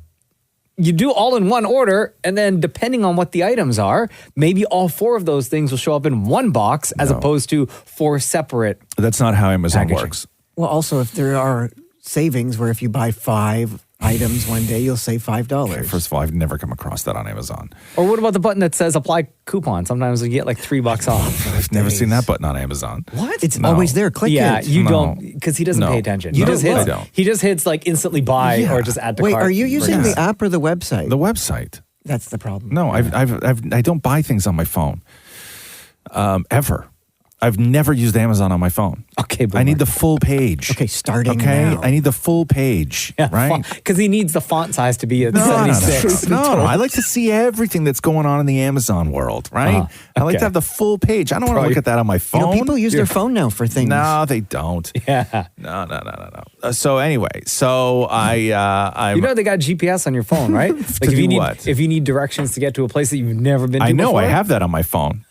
you do all in one order, and then depending on what the items are, maybe all 4 of those things will show up in one box as opposed to 4 separate. That's not how Amazon packaging. works. Well, also, if there are savings where if you buy 5 items one day, you'll save $5. Okay, first of all, I've never come across that on Amazon. Or what about the button that says apply coupon? Sometimes you get like $3 off. I've never seen that button on Amazon. What? It's always there. Click it. Yeah, you don't, because he doesn't pay attention. He just hits like instantly buy or just add to Wait, cart. are you using the app or the website? The website. That's the problem. No, I don't buy things on my phone. Ever. I've never used Amazon on my phone. Okay, I need the full page. Okay, starting now. now. I need the full page, right? Because he needs the font size to be at 76. No, I like to see everything that's going on in the Amazon world, right? I like to have the full page. I don't want to look at that on my phone. You know, people use their phone now for things. No, they don't. Yeah. No. So anyway, I'm. You know they got GPS on your phone, right? Like if you need directions to get to a place that you've never been to I know. before. I have that on my phone.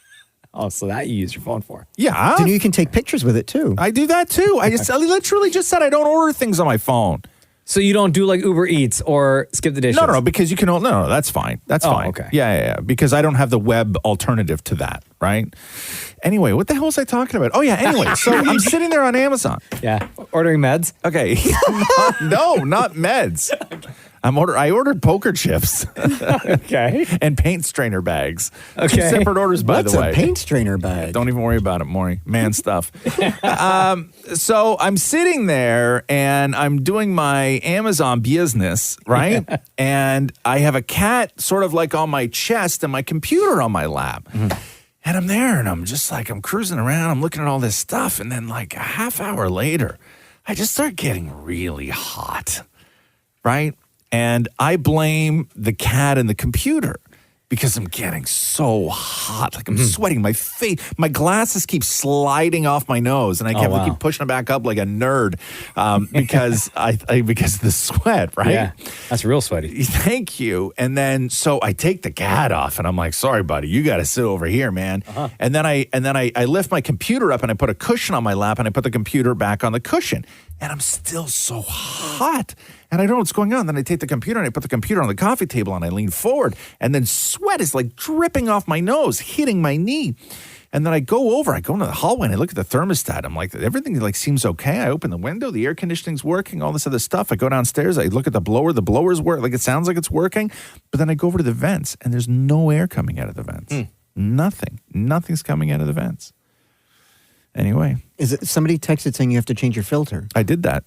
Oh, so that you use your phone for. Yeah. Then you can take pictures with it too. I do that too. I literally just said I don't order things on my phone. So you don't do like Uber Eats or skip the dishes? No, because you can. No, that's fine. That's fine. Okay. Yeah. Because I don't have the web alternative to that, right? Anyway, what the hell was I talking about? Oh yeah. Anyway, so I'm sitting there on Amazon. Yeah, ordering meds. Okay. No, not meds. I ordered poker chips. Okay. And paint strainer bags. Okay. 2 separate orders, by What's the way. a paint strainer bag? Don't even worry about it, Maury. Man stuff. So I'm sitting there and I'm doing my Amazon business, right? And I have a cat sort of like on my chest and my computer on my lap. And I'm there and I'm just like, I'm cruising around. I'm looking at all this stuff. And then like a half hour later, I just start getting really hot, right? And I blame the cat and the computer because I'm getting so hot. Like I'm sweating. My face, my glasses keep sliding off my nose, and I have to keep pushing them back up like a nerd because because of the sweat, right? Yeah, that's real sweaty. Thank you. And then so I take the cat off, and I'm like, "Sorry, buddy, you got to sit over here, man." And then I lift my computer up, and I put a cushion on my lap, and I put the computer back on the cushion, and I'm still so hot. And I don't know what's going on. Then I take the computer and I put the computer on the coffee table and I lean forward. And then sweat is like dripping off my nose, hitting my knee. And then I go into the hallway and I look at the thermostat. I'm like, everything like seems okay. I open the window, the air conditioning's working, all this other stuff. I go downstairs, I look at the blower's work, like it sounds like it's working. But then I go over to the vents and there's no air coming out of the vents. Nothing's coming out of the vents. Anyway. Is it somebody texted saying you have to change your filter? I did that.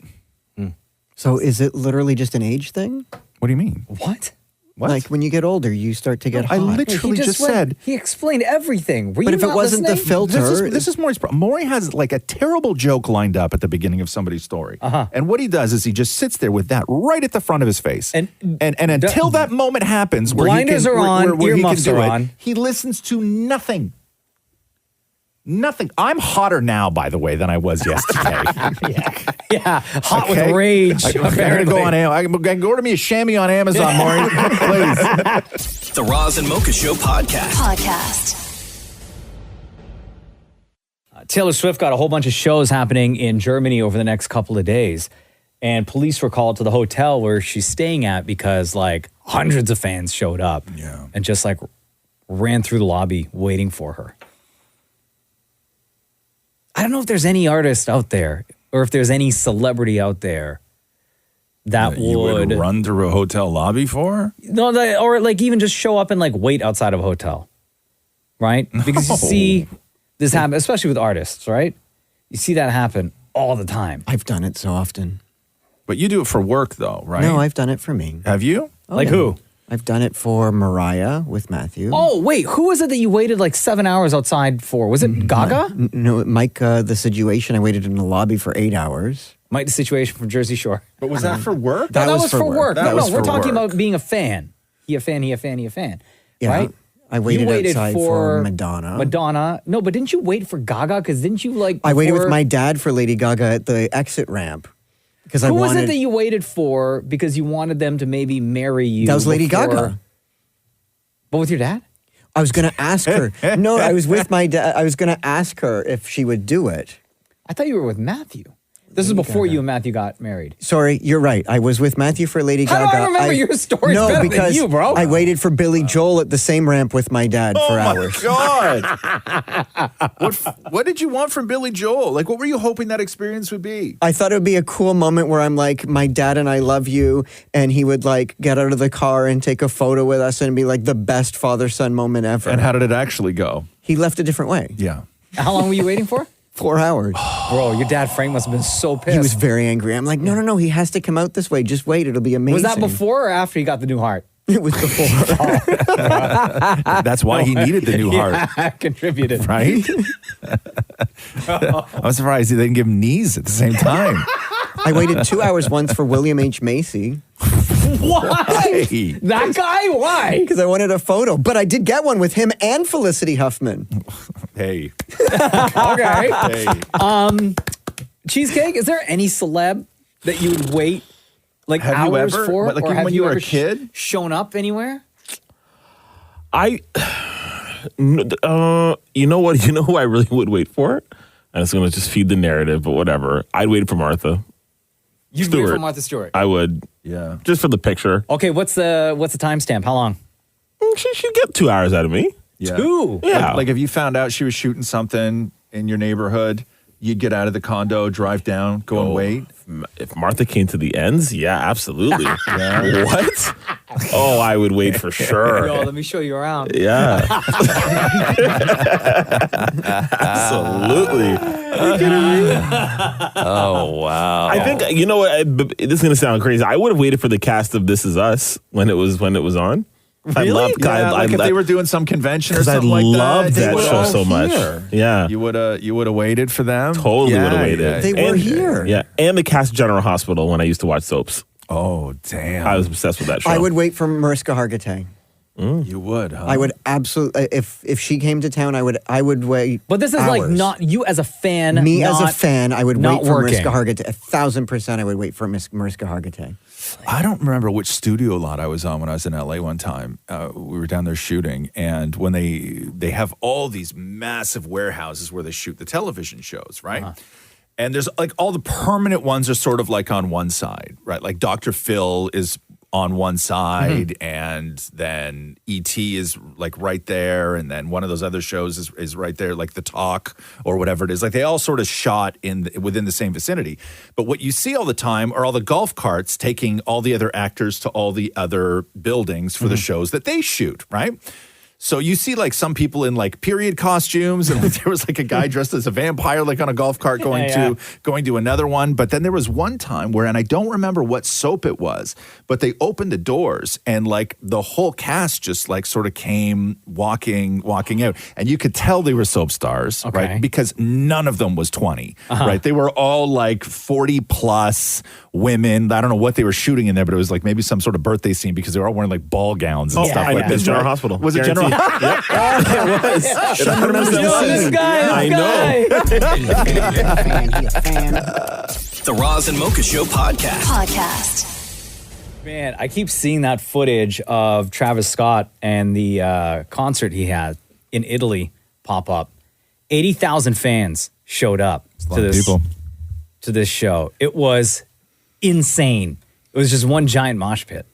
So is it literally just an age thing? What do you mean? What? Like when you get older, you start to get hot. I literally just said. He explained everything. Were But you if it not wasn't the listening? filter, This is Maury's problem. Maury has like a terrible joke lined up at the beginning of somebody's story. And what he does is he just sits there with that right at the front of his face. And until that moment happens where blinders he can, are on, where he can earmuffs do are it, on. he listens to nothing. Nothing. I'm hotter now, by the way, than I was yesterday. Yeah, hot with rage. I'm going to go on Amazon. I can order me a chamois on Amazon, Maury. Please. The Roz and Mocha Show podcast. Taylor Swift got a whole bunch of shows happening in Germany over the next couple of days. And police were called to the hotel where she's staying at because like hundreds of fans showed up and just like ran through the lobby waiting for her. I don't know if there's any artist out there or if there's any celebrity out there that you would run through a hotel lobby for? No, or like even just show up and like wait outside of a hotel, right? Because you see this happen, especially with artists, right? You see that happen all the time. I've done it so often. But you do it for work, though, right? No, I've done it for me. Have you? Oh, Like yeah. who? I've done it for Mariah with Matthew. Oh, wait, who was it that you waited like 7 hours outside for? Was it Gaga? No, Mike, The Situation. I waited in the lobby for 8 hours. Mike, The Situation from Jersey Shore. But was that for work? That was for work. That was we're for talking work. about being a fan. He a fan. Yeah, right? I waited You waited outside for Madonna. Madonna. No, but didn't you wait for Gaga? Because didn't you like... I waited with before- my dad for Lady Gaga at the exit ramp. Because I Who wanted... was it that you waited for because you wanted them to maybe marry you? That was Lady before- Gaga. But with your dad? I was going to ask her. No, I was with my dad. I was going to ask her if she would do it. I thought you were with Matthew. This is before you and Matthew got married. Sorry, you're right. I was with Matthew for Lady How Gaga. do I remember your stories No, better than because you, bro? I waited for Billy Joel at the same ramp with my dad for hours. God. What did you want from Billy Joel? Like, what were you hoping that experience would be? I thought it would be a cool moment where I'm like, my dad and I love you. And he would like get out of the car and take a photo with us and be like the best father-son moment ever. And how did it actually go? He left a different way. Yeah. How long were you waiting for? 4 hours. Bro, your dad Frank must have been so pissed. He was very angry. I'm like, no, he has to come out this way. Just wait. It'll be amazing. Was that before or after he got the new heart? It was before. That's why he needed the new heart. Yeah, contributed. Right? I'm surprised he didn't give him knees at the same time. I waited 2 hours once for William H. Macy. Why? That guy? Why? Because I wanted a photo. But I did get one with him and Felicity Huffman. Hey. Okay. Hey. Cheesecake, is there any celeb that you would wait like Have you hours ever- for? like or even have when you were a ever kid? shown up anywhere? You know what? You know who I really would wait for? And it's going to just feed the narrative, but whatever. I'd wait for Martha. You'd wait for Martha Stewart. I would. Yeah. Just for the picture. Okay, what's the timestamp? How long? She should get 2 hours out of me. Yeah. 2? Yeah. Like if you found out she was shooting something in your neighborhood, you'd get out of the condo, drive down, go and wait. If Martha came to the ends, yeah, absolutely. Yeah. What? Oh, I would wait for sure. Yo, let me show you around. Yeah. Absolutely. Are you kidding me? Oh, wow. I think, you know what, this is going to sound crazy. I would have waited for the cast of This Is Us when it was on. Really? I love, like if they were doing some convention or something I like that. love that show so much. Yeah. You would have waited for them? Totally would have waited. Yeah. They were here. Yeah. And the cast of General Hospital when I used to watch soaps. Oh, damn. I was obsessed with that show. I would wait for Mariska Hargitay. You would, huh? I would absolutely. If she came to town, I would wait. But this is like hours. not you as a fan. Me as a not- fan, I would not wait for working. Mariska Hargitay. 1,000%, I would wait for Mariska Hargitay. I don't remember which studio lot I was on when I was in LA one time. We were down there shooting, and when they have all these massive warehouses where they shoot the television shows, right? And there's like all the permanent ones are sort of like on one side, right? Like Dr. Phil is on one side, and then E.T. is like right there, and then one of those other shows is right there, like The Talk or whatever it is. Like they all sort of shot within the same vicinity. But what you see all the time are all the golf carts taking all the other actors to all the other buildings for the shows that they shoot, right? So you see like some people in like period costumes, and there was like a guy dressed as a vampire like on a golf cart going to another one. But then there was one time where, and I don't remember what soap it was, but they opened the doors and like the whole cast just like sort of came walking out, and you could tell they were soap stars, right? Because none of them was 20, right? They were all like 40 plus women. I don't know what they were shooting in there, but it was like maybe some sort of birthday scene because they were all wearing like ball gowns and stuff like this. General Hospital. Was it General? Yep. It was. I remember this guy. I know. The Roz and Mocha Show podcast. Man, I keep seeing that footage of Travis Scott and the concert he had in Italy pop up. 80,000 fans showed up to this show. It was insane. It was just one giant mosh pit.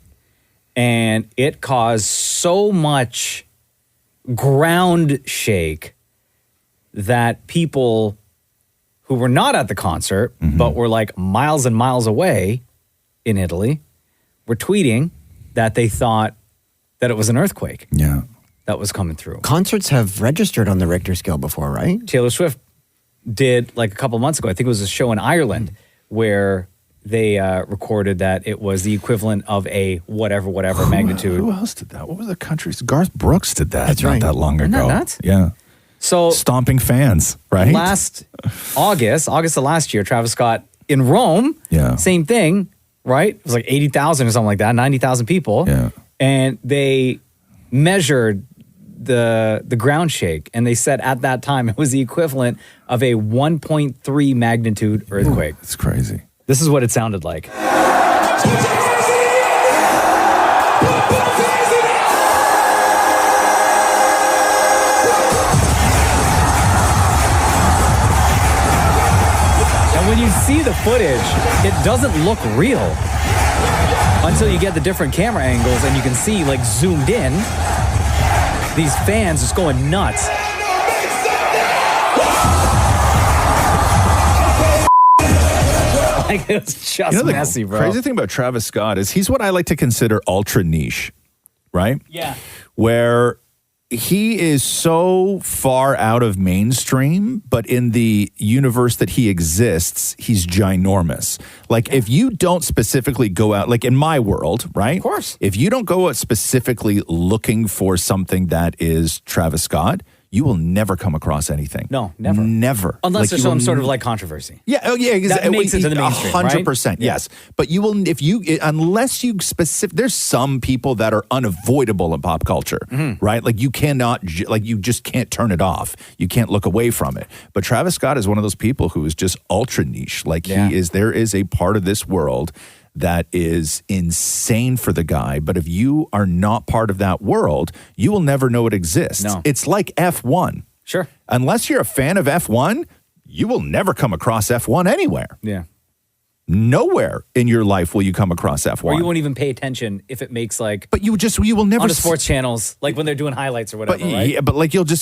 And it caused so much ground shake that people who were not at the concert, but were like miles and miles away in Italy, were tweeting that they thought that it was an earthquake. Yeah. That was coming through. Concerts have registered on the Richter scale before, right? Taylor Swift did like a couple months ago. I think it was a show in Ireland where they recorded that it was the equivalent of a whatever magnitude. Who else did that? What was the country's? Garth Brooks did that. That's not right. that long Isn't ago. that nuts? Yeah. So stomping fans, right? Last August of last year, Travis Scott in Rome. Yeah. Same thing, right? It was like 80,000 or something like that, 90,000 people. Yeah. And they measured the ground shake, and they said at that time it was the equivalent of a 1.3 magnitude earthquake. It's crazy. This is what it sounded like. And when you see the footage, it doesn't look real until you get the different camera angles and you can see, like, zoomed in, these fans just going nuts. Like, it's just the messy, bro. Crazy thing about Travis Scott is he's what I like to consider ultra niche, right? Yeah. Where he is so far out of mainstream, but in the universe that he exists, he's ginormous. Like, if you don't specifically go out, like in my world, right? Of course. If you don't go out specifically looking for something that is Travis Scott, you will never come across anything. No, never. Never. Unless there's you will some sort of like controversy. Yeah, oh yeah, That makes it to the mainstream, 100%, right? yes. But you will, unless you specific, there's some people that are unavoidable in pop culture, right? Like you cannot, like you just can't turn it off. You can't look away from it. But Travis Scott is one of those people who is just ultra niche. Like there is a part of this world that is insane for the guy. But if you are not part of that world, you will never know it exists. No. It's like F1. Nowhere in your life will you come across F1. Or you won't even pay attention if it makes like. But you will never on the sports channels, like when they're doing highlights or whatever. But right? yeah, but like you'll never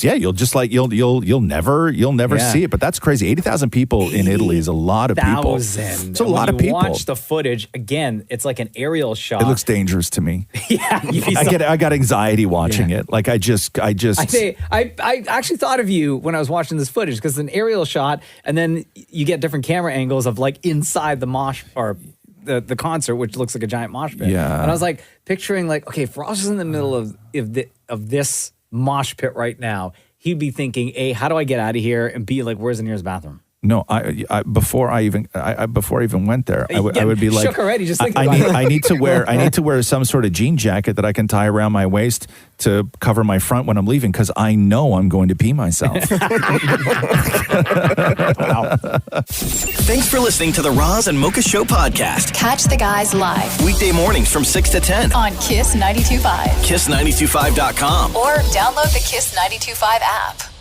see it. But that's crazy. 80,000 people in Italy is a lot of people. It's a lot of people. Watch the footage again. It's like an aerial shot. It looks dangerous to me. Yeah, I got anxiety watching it. Like I actually thought of you when I was watching this footage because it's an aerial shot, and then you get different camera angles of like inside the mosh or the concert, which looks like a giant mosh pit. Yeah. And I was like picturing like, okay, if Ross is in the middle of this mosh pit right now, he'd be thinking, A, how do I get out of here? And B, like, where's the nearest bathroom? No, before I even went there, I would be like, shook already just thinking about it. I need to wear some sort of jean jacket that I can tie around my waist to cover my front when I'm leaving because I know I'm going to pee myself. Thanks for listening to the Roz and Mocha Show podcast. Catch the guys live Weekday mornings from 6 to 10 on Kiss 92.5. KISS925.com. Or download the Kiss 92.5 app.